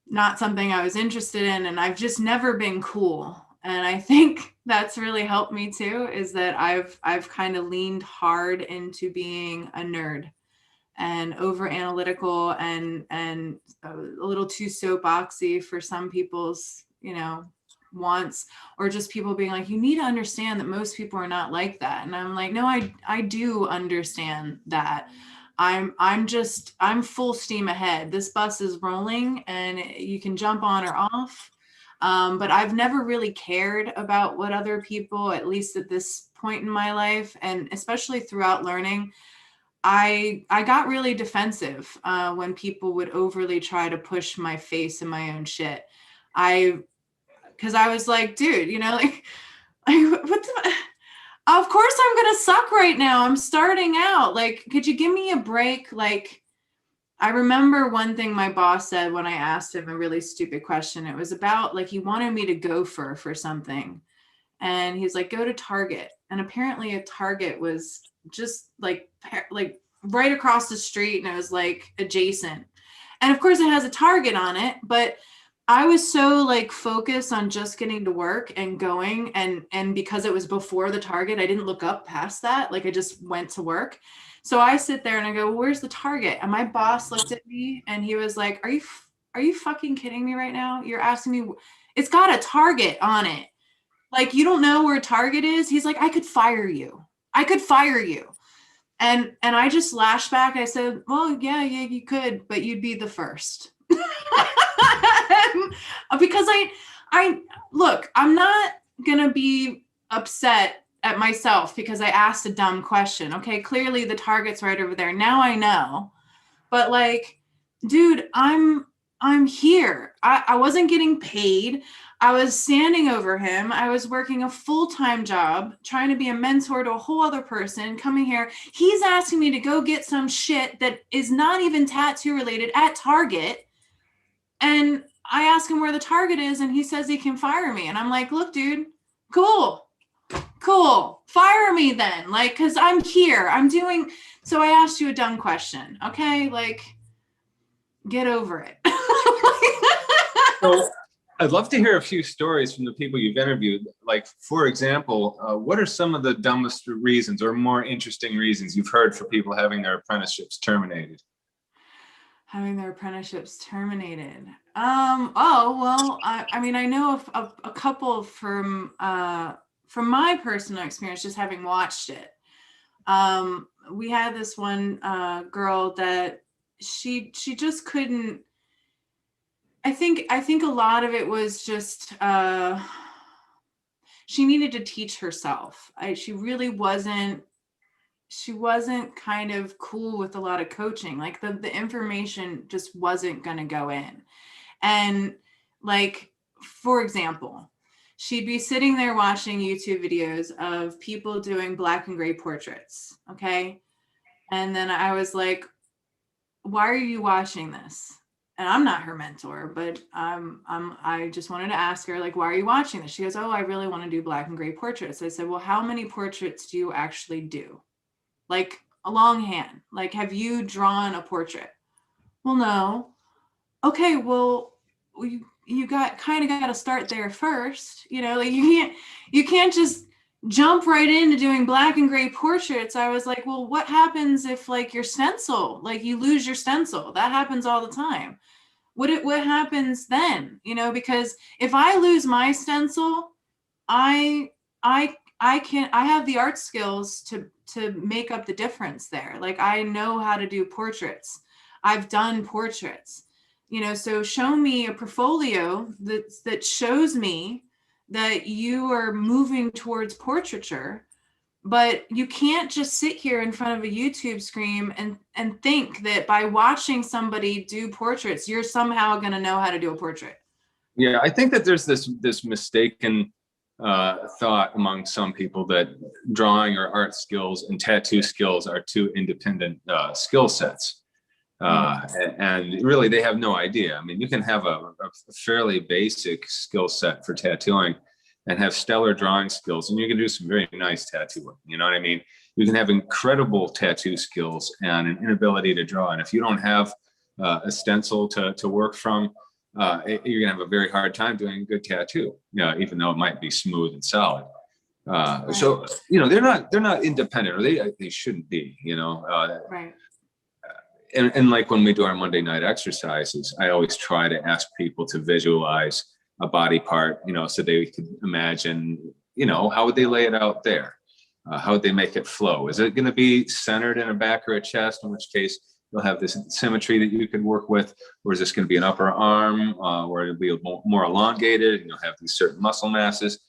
not something I was interested in. And I've just never been cool. And I think that's really helped me too, is that I've kind of leaned hard into being a nerd and over analytical and a little too soapboxy for some people's, wants, or just people being like, you need to understand that most people are not like that. And I'm like, no, I do understand that. I'm full steam ahead. This bus is rolling and you can jump on or off. But I've never really cared about what other people, at least at this point in my life, and especially throughout learning, I got really defensive when people would overly try to push my face in my own shit. Because I was like, dude, like what the, of course I'm gonna suck right now. I'm starting out. Like, could you give me a break? Like, I remember one thing my boss said when I asked him a really stupid question. It was about like, he wanted me to go for something. And he's like, go to Target. And apparently a Target was just like right across the street, and it was like adjacent. And of course it has a Target on it, but I was so like focused on just getting to work and going. And because it was before the Target, I didn't look up past that. Like I just went to work. So I sit there and I go, well, where's the Target? And my boss looked at me and he was like, are you fucking kidding me right now? You're asking me, it's got a Target on it. Like, you don't know where Target is? He's like, I could fire you. And I just lashed back. I said, well, yeah, you could, but you'd be the first. Because I look, I'm not going to be upset at myself because I asked a dumb question. Okay, clearly the Target's right over there. Now I know. But like, dude, I'm here. I wasn't getting paid. I was standing over him. I was working a full-time job, trying to be a mentor to a whole other person, coming here. He's asking me to go get some shit that is not even tattoo related at Target. And I ask him where the target is and he says he can fire me. And I'm like, look, dude, cool. Fire me then. Like, cause I'm here, so I asked you a dumb question. Okay. Like, get over it. So I'd love to hear a few stories from the people you've interviewed. Like, for example, what are some of the dumbest reasons or more interesting reasons you've heard for people having their apprenticeships terminated? Having their apprenticeships terminated. Oh, well, I mean, I know of a couple from my personal experience, just having watched it. We had this one girl that she just couldn't. I think a lot of it was just she needed to teach herself. She really wasn't. She wasn't kind of cool with a lot of coaching. Like the information just wasn't going to go in. And like, for example, she'd be sitting there watching YouTube videos of people doing black and gray portraits. Okay. And then I was like, why are you watching this? And I'm not her mentor, but I just wanted to ask her, like, why are you watching this? She goes, oh, I really want to do black and gray portraits. I said, well, how many portraits do you actually do? Like a longhand, like, have you drawn a portrait? Well, no. Okay, well, you got to start there first. You know, like you can't just jump right into doing black and gray portraits. I was like, well, what happens if like your stencil, like you lose your stencil? That happens all the time. What happens then? You know, because if I lose my stencil, I have the art skills to make up the difference there. Like I know how to do portraits. I've done portraits, you know, so show me a portfolio that shows me that you are moving towards portraiture, but you can't just sit here in front of a YouTube screen and think that by watching somebody do portraits, you're somehow going to know how to do a portrait. Yeah, I think that there's this mistaken thought among some people that drawing or art skills and tattoo skills are two independent skill sets. And really they have no idea. I mean, you can have a fairly basic skill set for tattooing and have stellar drawing skills, and you can do some very nice tattooing. You know what I mean? You can have incredible tattoo skills and an inability to draw. And if you don't have a stencil to work from, you're gonna have a very hard time doing a good tattoo, even though it might be smooth and solid. So you know, they're not independent, or they shouldn't be. You know, Right. And like when we do our Monday night exercises, I always try to ask people to visualize a body part, you know, so they could imagine, you know, how would they lay it out there? How would they make it flow? Is it going to be centered in a back or a chest, in which case you'll have this symmetry that you could work with? Or is this going to be an upper arm, where it'll be more elongated, and you'll have these certain muscle masses?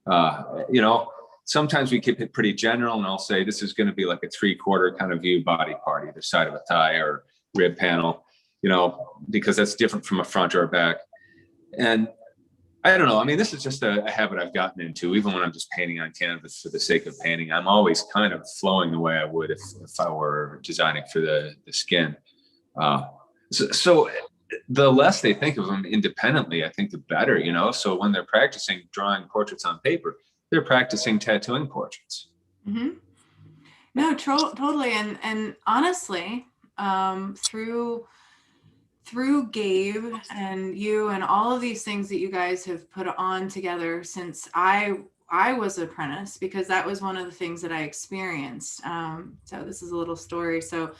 You know, sometimes we keep it pretty general, and I'll say this is going to be like a 3/4 kind of view body part, either side of a thigh or rib panel, you know, because that's different from a front or a back. And I don't know. I mean, this is just a habit I've gotten into. Even when I'm just painting on canvas for the sake of painting, I'm always kind of flowing the way I would if I were designing for the skin. So the less they think of them independently, I think the better, you know? So when they're practicing drawing portraits on paper, they're practicing tattooing portraits. Mm-hmm. No, totally. And honestly, through Gabe and you and all of these things that you guys have put on together since I was an apprentice, because that was one of the things that I experienced. So this is a little story. So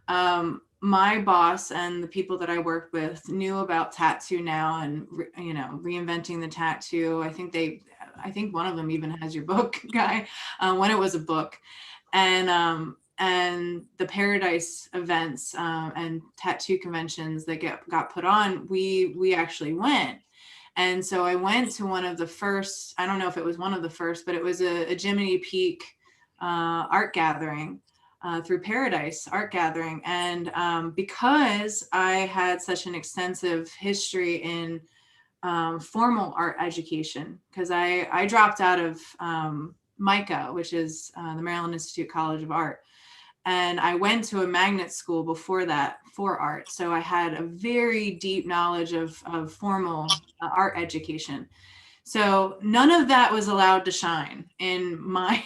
my boss and the people that I worked with knew about Tattoo Now and, you know, reinventing the tattoo. I think one of them even has your book, Guy, when it was a book. And the Paradise events and tattoo conventions that got put on, we actually went. And so I went to one of the first, I don't know if it was one of the first, but it was a Jiminy Peak art gathering through Paradise Art Gathering. And because I had such an extensive history in formal art education, because I dropped out of MICA, which is the Maryland Institute College of Art. And I went to a magnet school before that for art. So I had a very deep knowledge of formal art education. So none of that was allowed to shine in my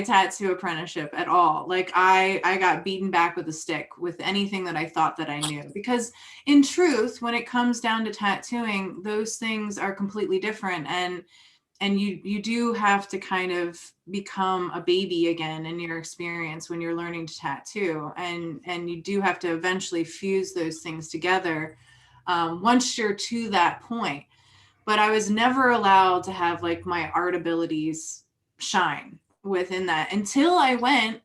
tattoo apprenticeship at all. Like I got beaten back with a stick with anything that I thought that I knew, because in truth, when it comes down to tattooing, those things are completely different. And you do have to kind of become a baby again in your experience when you're learning to tattoo, and you do have to eventually fuse those things together once you're to that point. But I was never allowed to have like my art abilities shine within that until I went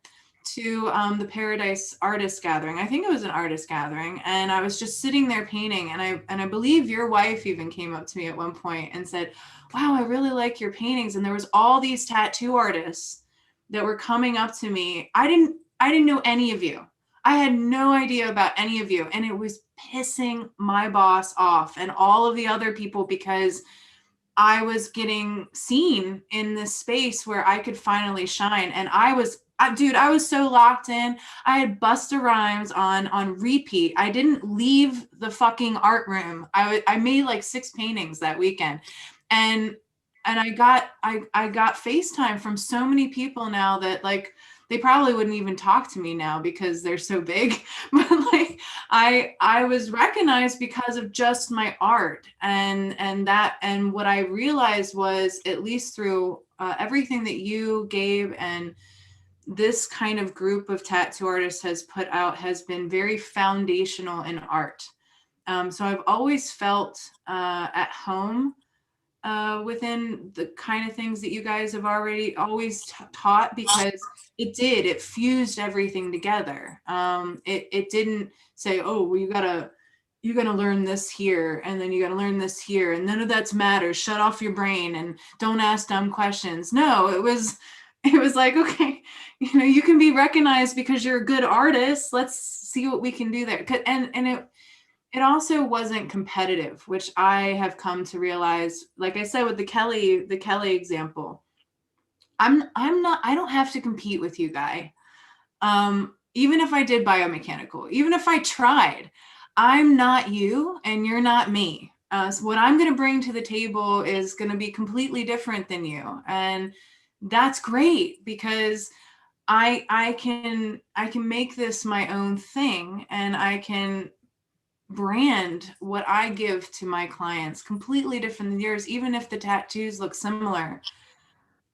to the Paradise Artist Gathering. I think it was an artist gathering, and I was just sitting there painting, and I believe your wife even came up to me at one point and said, "Wow, I really like your paintings." And there was all these tattoo artists that were coming up to me. I didn't know any of you. I had no idea about any of you, and it was pissing my boss off and all of the other people, because I was getting seen in this space where I could finally shine. And I was so locked in. I had Busta Rhymes on repeat. I didn't leave the fucking art room. I made like 6 paintings that weekend. And I got FaceTime from so many people now that like they probably wouldn't even talk to me now because they're so big. But like I was recognized because of just my art, and what I realized was, at least through everything that you, Gabe, and this kind of group of tattoo artists has put out, has been very foundational in art. So I've always felt at home within the kind of things that you guys have already always taught, because it fused everything together. It didn't say, oh, well, you're gonna learn this here, and then you gotta learn this here, and none of that matters. Shut off your brain and don't ask dumb questions. No, it was like, okay, you can be recognized because you're a good artist. Let's see what we can do there. And it also wasn't competitive, which I have come to realize. Like I said, with the Kelly example, I don't have to compete with you, Guy. Even if I did biomechanical, even if I tried, I'm not you and you're not me. So what I'm going to bring to the table is going to be completely different than you. And that's great, because I can make this my own thing, and I can brand what I give to my clients completely different than yours, even if the tattoos look similar.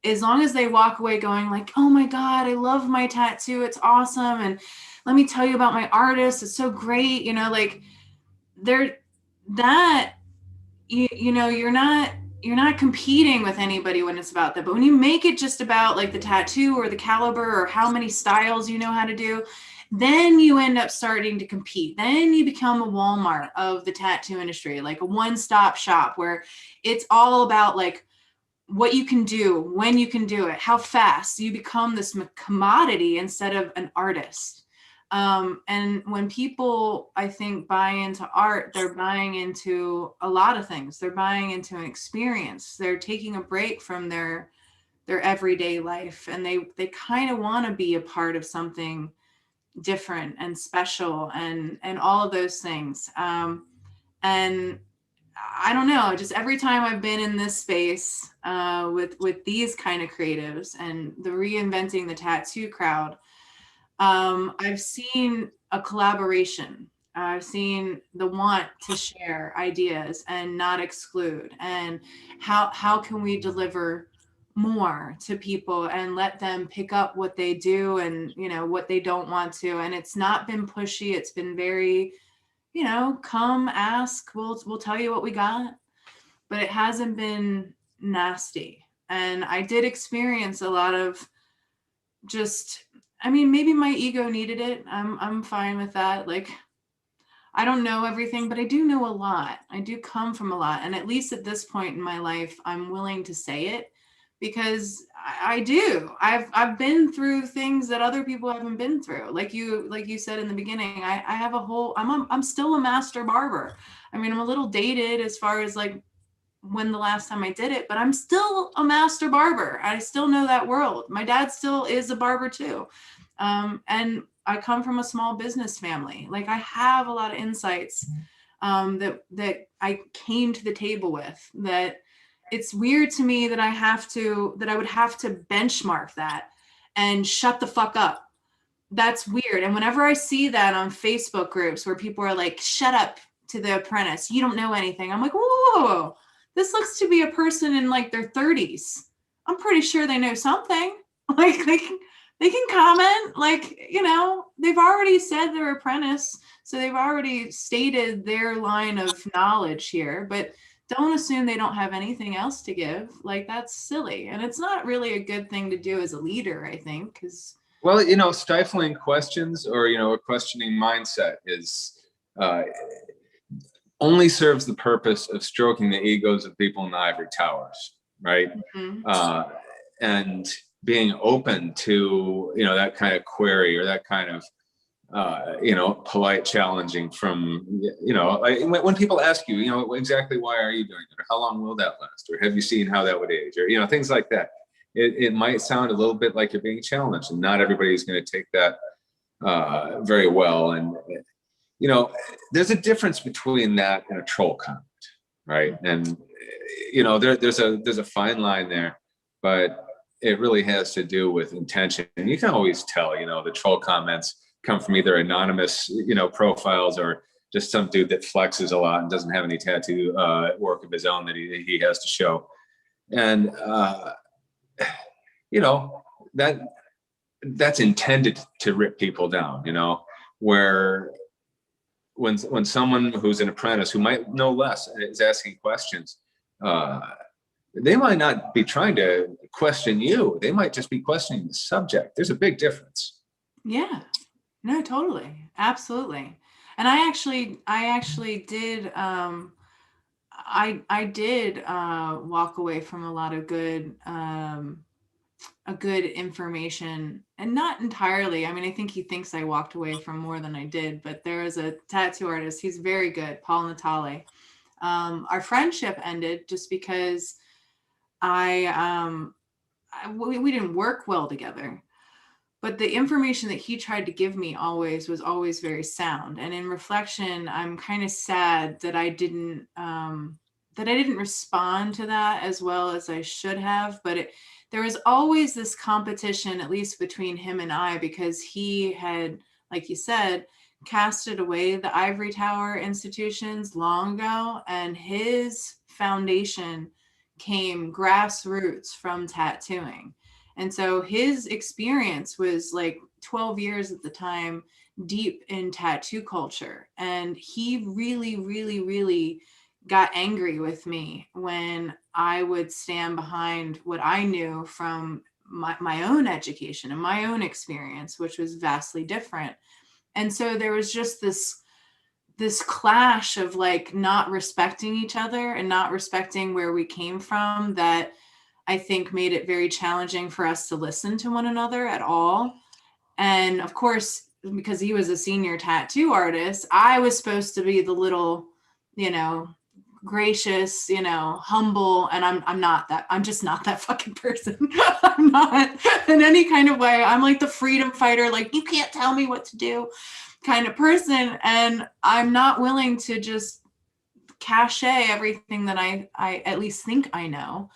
As long as they walk away going like, oh my God, I love my tattoo, it's awesome, and let me tell you about my artist, it's so great, like you're not competing with anybody when it's about that. But when you make it just about like the tattoo or the caliber or how many styles you know how to do, then you end up starting to compete. Then you become a Walmart of the tattoo industry, like a one-stop shop where it's all about like what you can do, when you can do it, how fast. You become this commodity instead of an artist. And when people, I think, buy into art, they're buying into a lot of things. They're buying into an experience. They're taking a break from their everyday life, and they kind of want to be a part of something different and special, and all of those things. And I don't know, just every time I've been in this space with these kind of creatives and the reinventing the tattoo crowd, I've seen a collaboration. I've seen the want to share ideas and not exclude, and how can we deliver more to people and let them pick up what they do and what they don't want to. And it's not been pushy. It's been very, come ask, we'll tell you what we got, but it hasn't been nasty. And I did experience a lot of just, maybe my ego needed it. I'm fine with that. Like, I don't know everything, but I do know a lot. I do come from a lot. And at least at this point in my life, I'm willing to say it, because I do. I've been through things that other people haven't been through. Like you said in the beginning, I have I'm still a master barber. I'm a little dated as far as like when the last time I did it, but I'm still a master barber. I still know that world. My dad still is a barber too. And I come from a small business family. Like I have a lot of insights that I came to the table with, that it's weird to me that I would have to benchmark that and shut the fuck up. That's weird. And whenever I see that on Facebook groups where people are like, shut up to the apprentice, you don't know anything. I'm like, whoa, whoa, whoa. This looks to be a person in like their 30s. I'm pretty sure they know something. Like they can comment, like, you know, they've already said they're apprentice. So they've already stated their line of knowledge here, but don't assume they don't have anything else to give. Like that's silly. And it's not really a good thing to do as a leader, I think, because well, you know, stifling questions or, you know, a questioning mindset is only serves the purpose of stroking the egos of people in the ivory towers, right? Mm-hmm. And being open to, you know, that kind of query or that kind of, you know, polite challenging from, you know, like when people ask you, you know, exactly why are you doing it? Or how long will that last? Or have you seen how that would age? Or, you know, things like that. It might sound a little bit like you're being challenged, and not everybody's going to take that very well. And, you know, there's a difference between that and a troll comment, right? And, you know, there's a fine line there, but it really has to do with intention. And you can always tell, you know, the troll comments come from either anonymous, you know, profiles or just some dude that flexes a lot and doesn't have any tattoo work of his own that he has to show. And, you know, that's intended to rip people down, you know, where when someone who's an apprentice who might know less is asking questions, they might not be trying to question you. They might just be questioning the subject. There's a big difference. Yeah, no, totally. Absolutely. And I actually did, I did walk away from a lot of good information, and not entirely. I mean, I think he thinks I walked away from more than I did, but there is a tattoo artist. He's very good, Paul Natale. Our friendship ended just because we didn't work well together. But the information that he tried to give me was always very sound. And in reflection, I'm kind of sad that I didn't respond to that as well as I should have. But there was always this competition, at least between him and I, because he had, like you said, casted away the ivory tower institutions long ago, and his foundation came grassroots from tattooing. And so his experience was like 12 years at the time, deep in tattoo culture. And he really, really, really got angry with me when I would stand behind what I knew from my own education and my own experience, which was vastly different. And so there was just this clash of like not respecting each other and not respecting where we came from, that I think made it very challenging for us to listen to one another at all. And of course, because he was a senior tattoo artist, I was supposed to be the little, you know, gracious, you know, humble, and I'm not that. I'm just not that fucking person. I'm not in any kind of way. I'm like the freedom fighter, like you can't tell me what to do kind of person. And I'm not willing to just cachet everything that I at least think I know.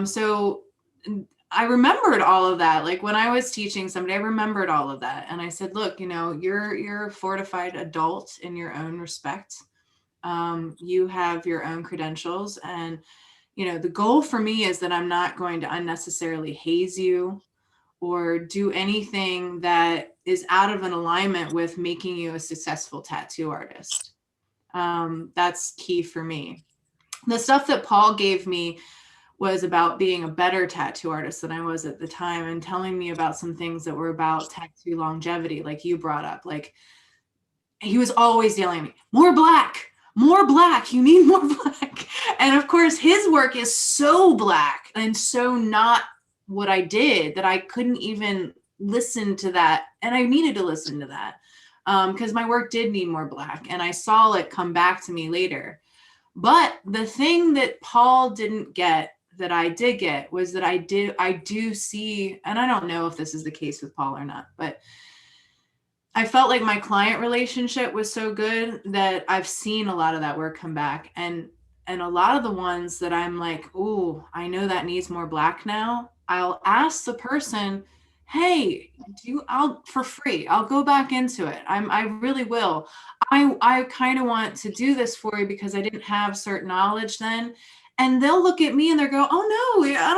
So I remembered all of that. Like when I was teaching somebody, I remembered all of that. And I said, look, you know, you're a fortified adult in your own respect. You have your own credentials, and, you know, the goal for me is that I'm not going to unnecessarily haze you or do anything that is out of an alignment with making you a successful tattoo artist. That's key for me. The stuff that Paul gave me was about being a better tattoo artist than I was at the time, and telling me about some things that were about tattoo longevity, like you brought up. Like he was always yelling at me, more black, you need more black. And of course his work is so black and so not what I did that I couldn't even listen to that. And I needed to listen to that because my work did need more black, and I saw it come back to me later. But the thing that Paul didn't get, that I did get was that I do see, and I don't know if this is the case with Paul or not, but I felt like my client relationship was so good that I've seen a lot of that work come back. And a lot of the ones that I'm like, oh, I know that needs more black now. I'll ask the person, hey, I'll for free, I'll go back into it. I really will. I kind of want to do this for you because I didn't have certain knowledge then. And they'll look at me and they'll go, oh no, I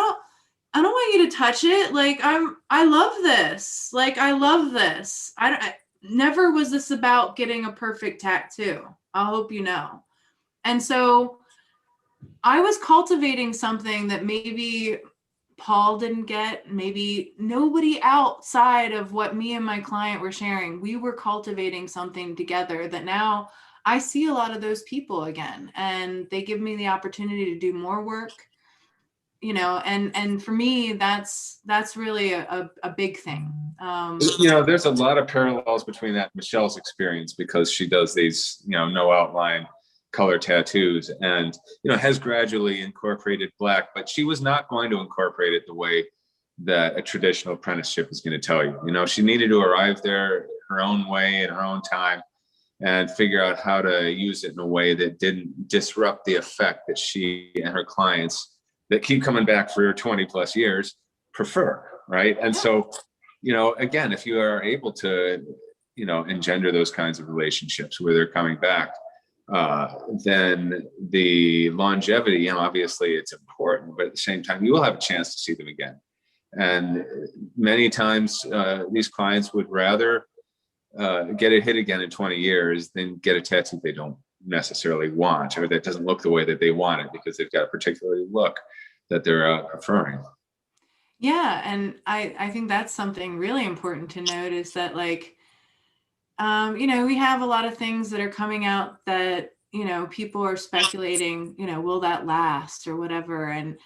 don't want you to touch it. Like I love this. Like, I love this. Never was this about getting a perfect tattoo. I hope you know. And so I was cultivating something that maybe Paul didn't get, maybe nobody outside of what me and my client were sharing. We were cultivating something together that now I see a lot of those people again, and they give me the opportunity to do more work, you know, and for me, that's really a big thing. You know, there's a lot of parallels between that and Michelle's experience, because she does these, you know, no outline color tattoos, and, you know, has gradually incorporated black, but she was not going to incorporate it the way that a traditional apprenticeship is going to tell you. You know, she needed to arrive there her own way in her own time and figure out how to use it in a way that didn't disrupt the effect that she and her clients that keep coming back for 20 plus years prefer, right? And so, you know, again, if you are able to, you know, engender those kinds of relationships where they're coming back, then the longevity, you know, obviously it's important, but at the same time, you will have a chance to see them again. And many times these clients would rather get a hit again in 20 years than get a tattoo they don't necessarily want, or that doesn't look the way that they want it because they've got a particular look that they're preferring. Yeah. And I think that's something really important to note, is that, like, you know, we have a lot of things that are coming out that, you know, people are speculating, you know, will that last or whatever. And,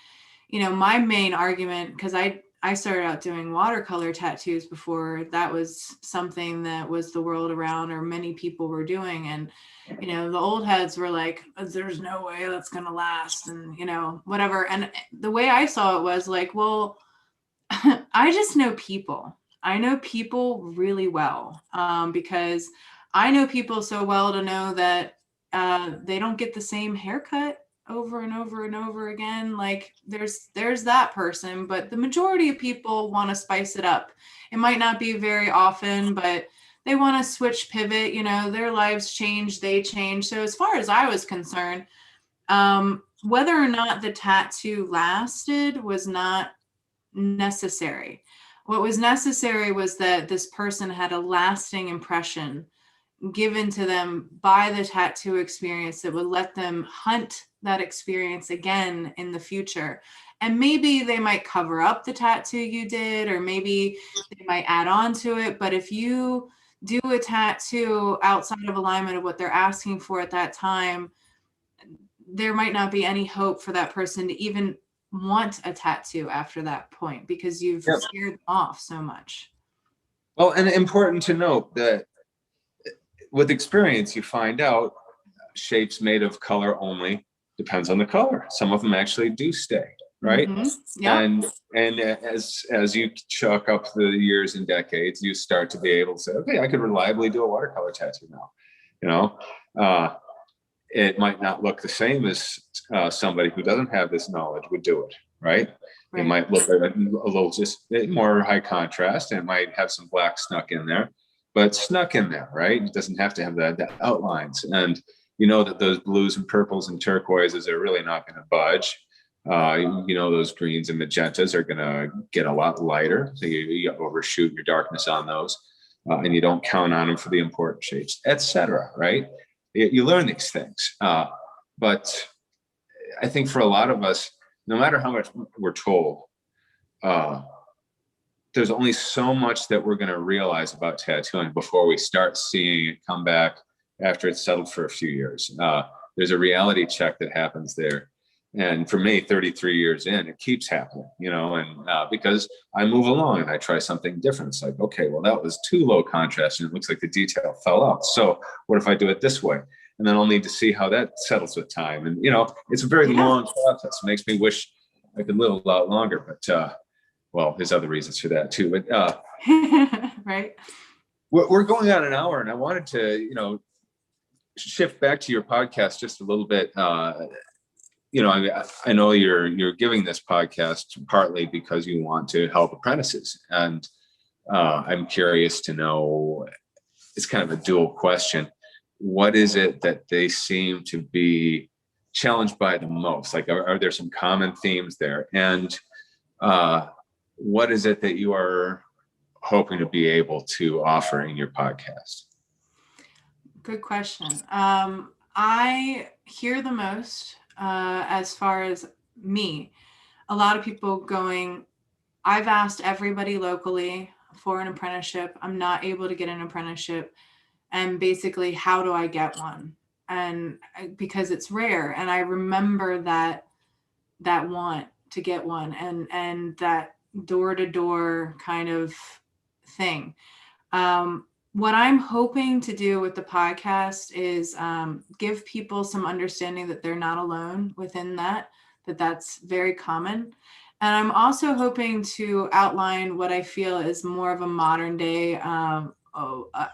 you know, my main argument, because I started out doing watercolor tattoos before that was something that was the world around, or many people were doing. And, you know, the old heads were like, there's no way that's going to last, and, you know, whatever. And the way I saw it was like, well, I just know people. I know people really well, because I know people so well to know that they don't get the same haircut over and over and over again. Like, there's that person, but the majority of people want to spice it up. It might not be very often, but they want to switch, pivot, you know, their lives change, they change. So as far as I was concerned, whether or not the tattoo lasted was not necessary. What was necessary was that this person had a lasting impression given to them by the tattoo experience that would let them hunt that experience again in the future. And maybe they might cover up the tattoo you did, or maybe they might add on to it. But if you do a tattoo outside of alignment of what they're asking for at that time, there might not be any hope for that person to even want a tattoo after that point, because you've scared them off so much. Well, and important to note that with experience, you find out shapes made of color only depends on the color. Some of them actually do stay, right? Mm-hmm. Yeah. And as you chalk up the years and decades, you start to be able to say, okay, I could reliably do a watercolor tattoo now. You know, it might not look the same as somebody who doesn't have this knowledge would do it, right? It might look a little just more high contrast, and it might have some black snuck in there, but snuck in there, right? It doesn't have to have the outlines. And you know that those blues and purples and turquoises are really not going to budge. You know, those greens and magentas are going to get a lot lighter. So you overshoot your darkness on those, and you don't count on them for the important shapes, etc. Right? You learn these things. But I think for a lot of us, no matter how much we're told, there's only so much that we're going to realize about tattooing before we start seeing it come back after it's settled for a few years. There's a reality check that happens there. And for me, 33 years in, it keeps happening, you know, and because I move along and I try something different. It's like, okay, well, that was too low contrast and it looks like the detail fell out. So what if I do it this way? And then I'll need to see how that settles with time. And, you know, it's a very long process. It makes me wish I could live a lot longer, but well, there's other reasons for that too. But right. we're going on an hour, and I wanted to, shift back to your podcast just a little bit. I know you're giving this podcast partly because you want to help apprentices, and I'm curious to know, it's kind of a dual question. What is it that they seem to be challenged by the most? Like, are there some common themes there? And what is it that you are hoping to be able to offer in your podcast? Good question. I hear the most, as far as me, a lot of people going, I've asked everybody locally for an apprenticeship. I'm not able to get an apprenticeship. And basically, how do I get one? And because it's rare. And I remember that want to get one, and that door-to-door kind of thing. What I'm hoping to do with the podcast is give people some understanding that they're not alone within that's very common. And I'm also hoping to outline what I feel is more of a modern day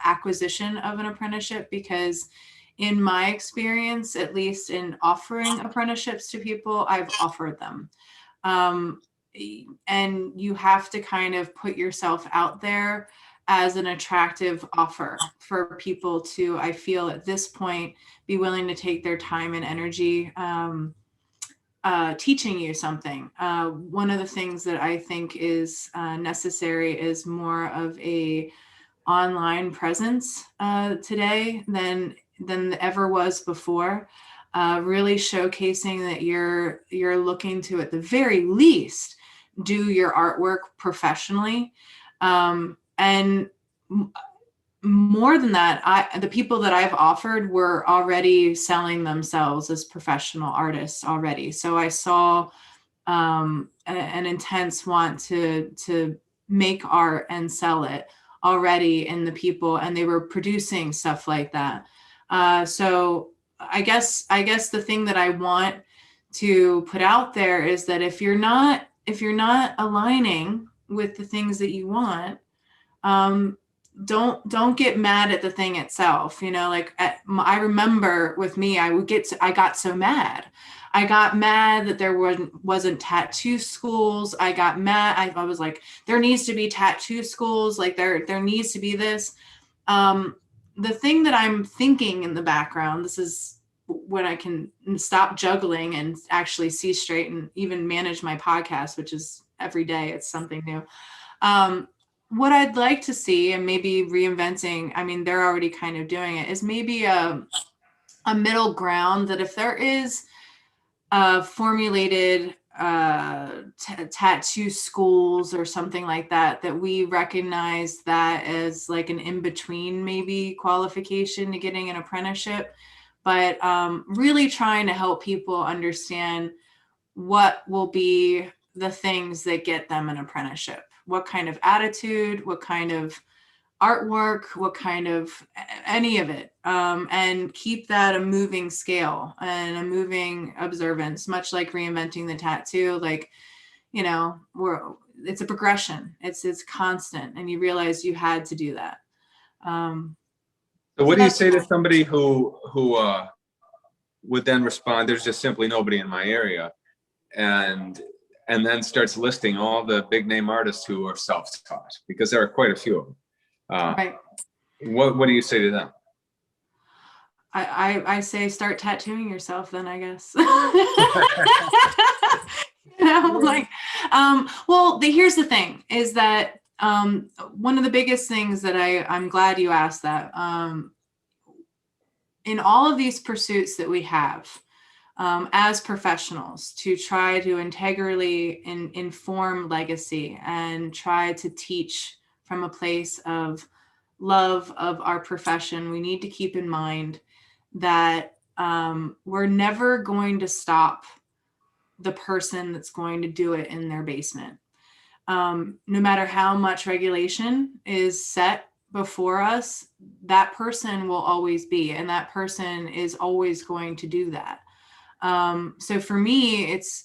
acquisition of an apprenticeship, because in my experience, at least in offering apprenticeships to people, I've offered them. And you have to kind of put yourself out there as an attractive offer for people to, I feel at this point, be willing to take their time and energy teaching you something. One of the things that I think is necessary is more of a online presence today than ever was before. Really showcasing that you're looking to, at the very least, do your artwork professionally. And more than that, the people that I've offered were already selling themselves as professional artists already. So I saw an intense want to make art and sell it already in the people, and they were producing stuff like that. So I guess the thing that I want to put out there is that if you're not aligning with the things that you want, don't get mad at the thing itself. I remember with me, I got so mad. I got mad that there wasn't tattoo schools. I got mad. I was like, there needs to be tattoo schools. Like there needs to be this. The thing that I'm thinking in the background, this is when I can stop juggling and actually see straight and even manage my podcast, which is every day, it's something new. What I'd like to see, and maybe reinventing, I mean, they're already kind of doing it, is maybe a middle ground, that if there is formulated tattoo schools or something like that, that we recognize that as like an in-between maybe qualification to getting an apprenticeship, but really trying to help people understand what will be the things that get them an apprenticeship. What kind of attitude, what kind of artwork, what kind of any of it, and keep that a moving scale and a moving observance, much like reinventing the tattoo. Like, it's a progression. It's constant, and you realize you had to do that. So what do you say to somebody who would then respond, there's just simply nobody in my area, and then starts listing all the big name artists who are self-taught, because there are quite a few of them. Right. What do you say to them? I say start tattooing yourself then, I guess. Here's the thing, is that one of the biggest things that I'm glad you asked that, in all of these pursuits that we have, as professionals, to try to integrally inform legacy and try to teach from a place of love of our profession, we need to keep in mind that we're never going to stop the person that's going to do it in their basement. No matter how much regulation is set before us, that person will always be, and that person is always going to do that. So for me, it's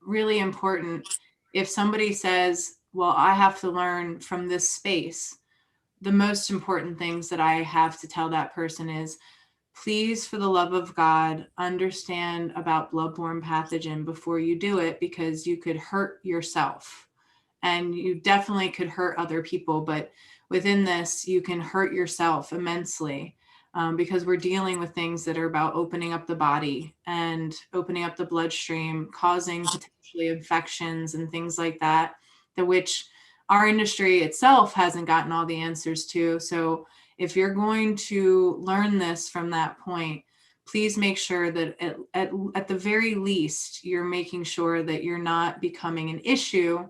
really important. If somebody says, well, I have to learn from this space, the most important things that I have to tell that person is, please, for the love of God, understand about bloodborne pathogen before you do it, because you could hurt yourself and you definitely could hurt other people. But within this, you can hurt yourself immensely, because we're dealing with things that are about opening up the body and opening up the bloodstream, causing potentially infections and things like that, which our industry itself hasn't gotten all the answers to. So if you're going to learn this from that point, please make sure that at the very least, you're making sure that you're not becoming an issue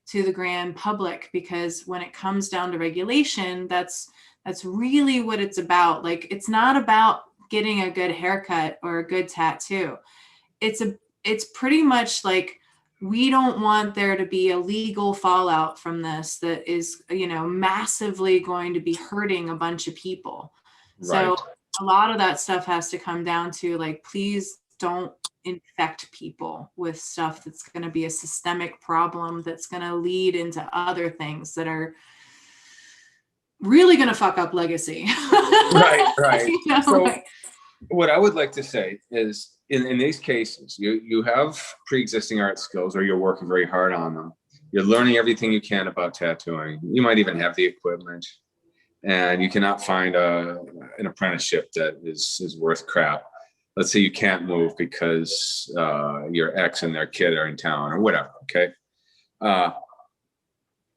to the grand public, because when it comes down to regulation, that's really what it's about. Like, it's not about getting a good haircut or a good tattoo. It's pretty much like, we don't want there to be a legal fallout from this that is, massively going to be hurting a bunch of people. So a lot of that stuff has to come down to, like, please don't infect people with stuff that's going to be a systemic problem that's going to lead into other things that are really going to fuck up legacy. Right. So like, what I would like to say is, in these cases, you have pre-existing art skills, or you're working very hard on them. You're learning everything you can about tattooing. You might even have the equipment, and you cannot find an apprenticeship that is worth crap. Let's say you can't move because your ex and their kid are in town or whatever. Okay.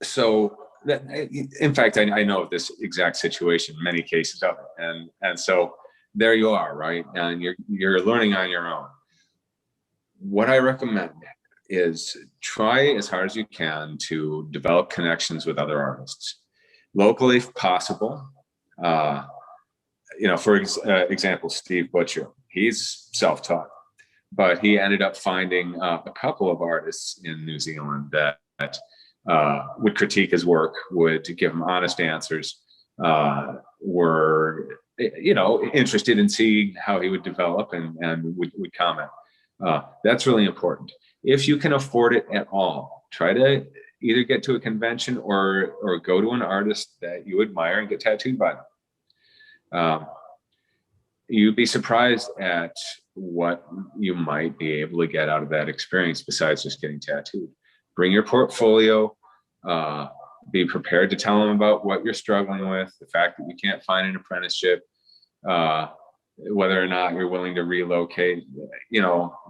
So that, in fact, I know of this exact situation, many cases of it. And so there you are, right? And you're learning on your own. What I recommend is try as hard as you can to develop connections with other artists, locally if possible. For example, Steve Butcher, he's self-taught, but he ended up finding a couple of artists in New Zealand that would critique his work, would give him honest answers, were interested in seeing how he would develop and would comment. That's really important. If you can afford it at all, try to either get to a convention or go to an artist that you admire and get tattooed by them. You'd be surprised at what you might be able to get out of that experience besides just getting tattooed. Bring your portfolio. Be prepared to tell them about what you're struggling with, the fact that you can't find an apprenticeship, whether or not you're willing to relocate.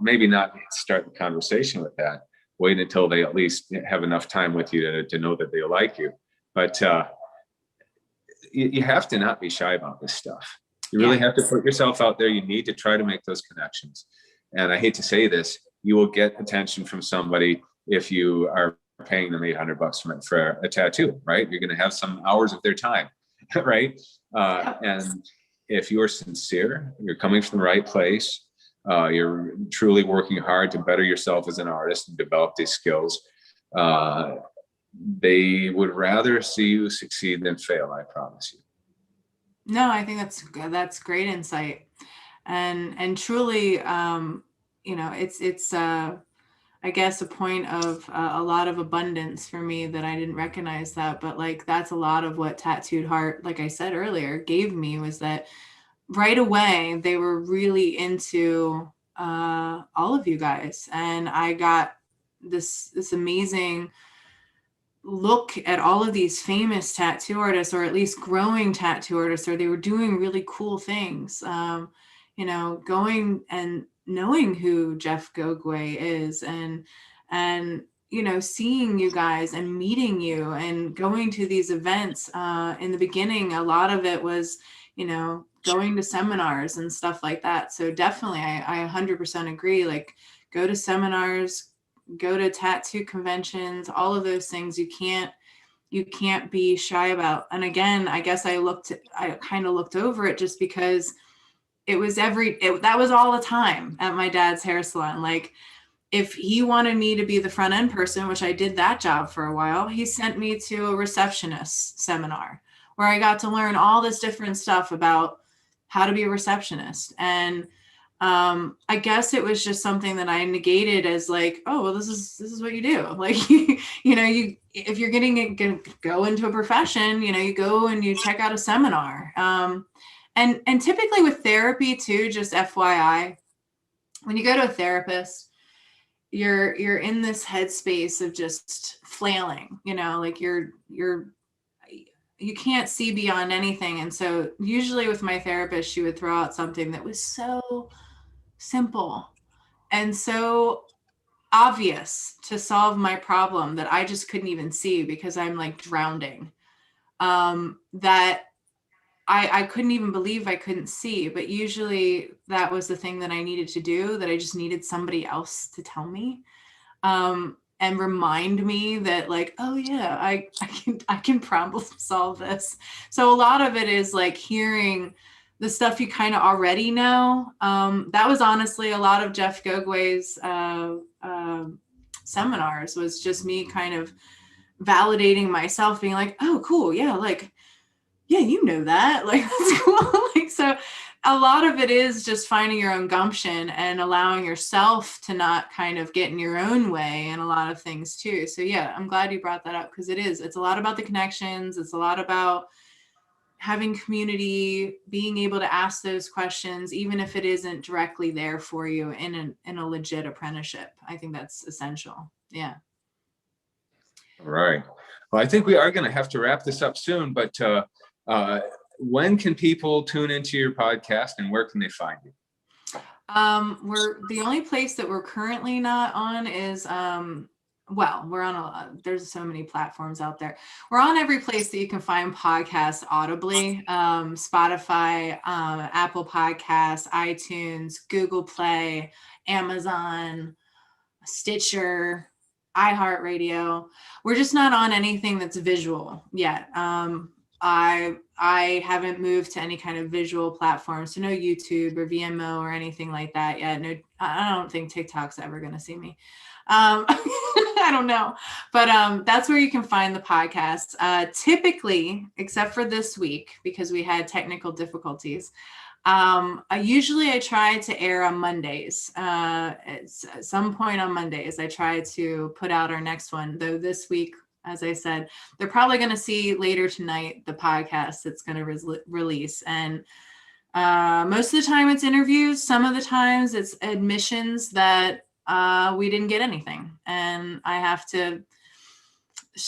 Maybe not start the conversation with that. Wait until they at least have enough time with you to know that they like you. But you have to not be shy about this stuff. You really have to put yourself out there. You need to try to make those connections. And I hate to say this, you will get attention from somebody if you are paying them $800 for a tattoo, right? You're going to have some hours of their time, right? And if you're sincere, you're coming from the right place, you're truly working hard to better yourself as an artist and develop these skills, they would rather see you succeed than fail, I promise you. No, I think that's great insight. And truly, it's I guess a point of a lot of abundance for me that I didn't recognize that, but like, that's a lot of what Tattooed Heart, like I said earlier, gave me, was that right away they were really into all of you guys, and I got this amazing look at all of these famous tattoo artists, or at least growing tattoo artists, or they were doing really cool things. Going and knowing who Jeff Gogwe is, and seeing you guys and meeting you and going to these events. In the beginning, a lot of it was, going to seminars and stuff like that. So definitely, I 100% agree. Like, go to seminars, go to tattoo conventions, all of those things you can't be shy about. And again, I guess I kind of looked over it just because it was that was all the time at my dad's hair salon. Like, if he wanted me to be the front end person, which I did that job for a while, he sent me to a receptionist seminar where I got to learn all this different stuff about how to be a receptionist. And I guess it was just something that I negated as like, oh, well, this is what you do. Like, if you're gonna go into a profession, you go and you check out a seminar. And typically with therapy too, just FYI, when you go to a therapist, you're in this headspace of just flailing, like you can't see beyond anything. And so usually with my therapist, she would throw out something that was so simple and so obvious to solve my problem that I just couldn't even see because I'm like drowning. That I couldn't even believe I couldn't see, but usually that was the thing that I needed to do, that I just needed somebody else to tell me. And remind me that like, oh yeah, I can problem solve this. So a lot of it is like hearing the stuff you kind of already know. That was honestly a lot of Jeff Gogwe's seminars, was just me kind of validating myself, being like, oh, cool. Yeah. Like, yeah, you know that. Like, that's cool. Like, so a lot of it is just finding your own gumption and allowing yourself to not kind of get in your own way in a lot of things too. So yeah, I'm glad you brought that up, because it's a lot about the connections. It's a lot about having community, being able to ask those questions, even if it isn't directly there for you in a legit apprenticeship. I think that's essential. Yeah. All right. Well, I think we are going to have to wrap this up soon, but when can people tune into your podcast and where can they find you? We're the only place that we're currently not on is, we're on there's so many platforms out there. We're on every place that you can find podcasts audibly, Spotify, Apple Podcasts, iTunes, Google Play, Amazon, Stitcher, iHeartRadio. We're just not on anything that's visual yet. I haven't moved to any kind of visual platform, so no YouTube or VMO or anything like that yet. No, I don't think TikTok's ever going to see me. I don't know, but that's where you can find the podcast. Typically, except for this week because we had technical difficulties, I try to air on Mondays. At some point on Mondays, I try to put out our next one, though this week, as I said, they're probably going to see later tonight the podcast that's going to release. And most of the time it's interviews. Some of the times it's admissions that we didn't get anything. And I have to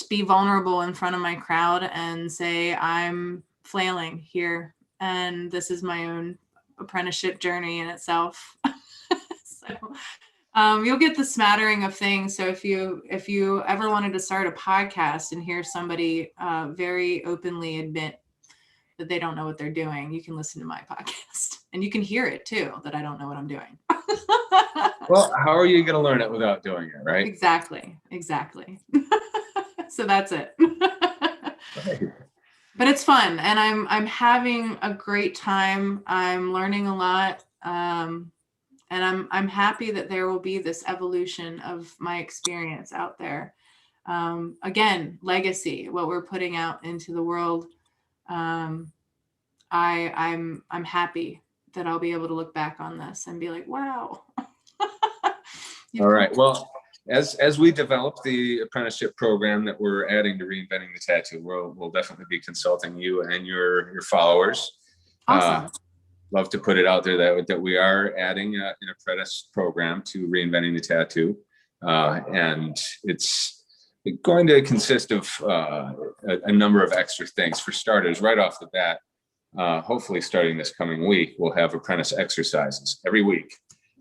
be vulnerable in front of my crowd and say, I'm flailing here. And this is my own apprenticeship journey in itself. So you'll get the smattering of things. So if you ever wanted to start a podcast and hear somebody very openly admit that they don't know what they're doing, you can listen to my podcast, and you can hear it too, that I don't know what I'm doing. Well, how are you going to learn it without doing it, right? Exactly. So that's it. Right. But it's fun, and I'm having a great time. I'm learning a lot. And I'm happy that there will be this evolution of my experience out there. Again, legacy, what we're putting out into the world. I'm happy that I'll be able to look back on this and be like, wow. All right. Well, as we develop the apprenticeship program that we're adding to Reinventing the Tattoo, we'll definitely be consulting you and your followers. Awesome. Love to put it out there that we are adding an apprentice program to Reinventing the Tattoo. And it's going to consist of a number of extra things. For starters, right off the bat, hopefully starting this coming week, we'll have apprentice exercises every week.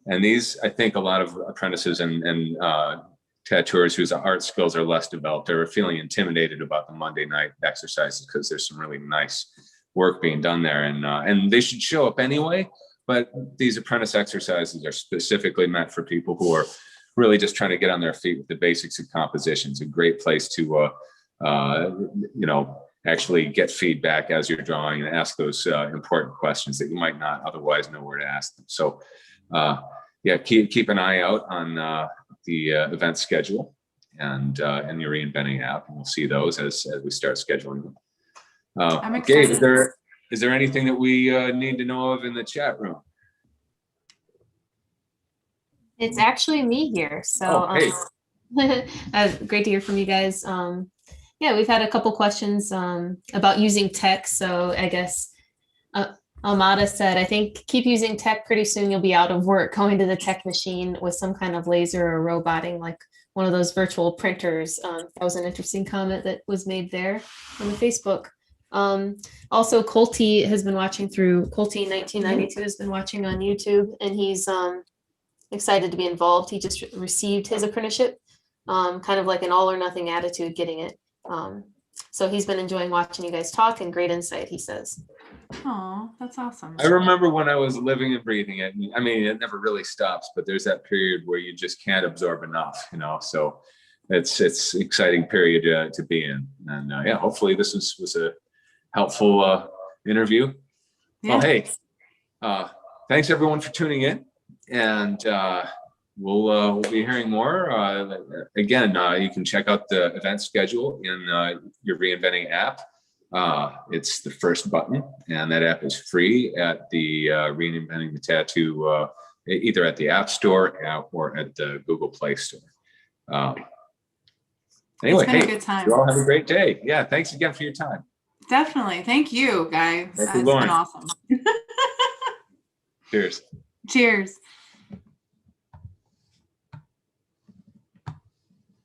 And these, I think a lot of apprentices and tattooers whose art skills are less developed are feeling intimidated about the Monday night exercises because there's some really nice work being done there, and they should show up anyway. But these apprentice exercises are specifically meant for people who are really just trying to get on their feet with the basics of composition. It's a great place to, actually get feedback as you're drawing and ask those important questions that you might not otherwise know where to ask them. So, keep an eye out on the event schedule and your Reinventing app, and we'll see those as we start scheduling them. I'm excited. Gabe, is there anything that we need to know of in the chat room? It's actually me here. So Oh, hey. great to hear from you guys. Yeah, we've had a couple questions about using tech. So I guess Almada said, I think keep using tech. Pretty soon you'll be out of work going to the tech machine with some kind of laser or roboting, like one of those virtual printers. That was an interesting comment that was made there on the Facebook. Also, Colty has been watching through, Colty 1992 has been watching on YouTube, and he's excited to be involved. He just received his apprenticeship, kind of like an all or nothing attitude getting it. So he's been enjoying watching you guys talk, and great insight, he says. Oh, that's awesome. I remember when I was living and breathing it. I mean, it never really stops, but there's that period where you just can't absorb enough, you know. So it's exciting period to be in, and yeah, hopefully this was a helpful interview. Yeah. Well, hey, thanks everyone for tuning in, and we'll be hearing more. Again, you can check out the event schedule in your Reinventing app. It's the first button, and that app is free at the Reinventing the Tattoo, either at the App Store or at the Google Play Store. Anyway, It's been a hey, good time. you all have a great day. Yeah, thanks again for your time. Definitely. Thank you, Guy. Thank you, It's Lauren. been awesome. Cheers. Cheers.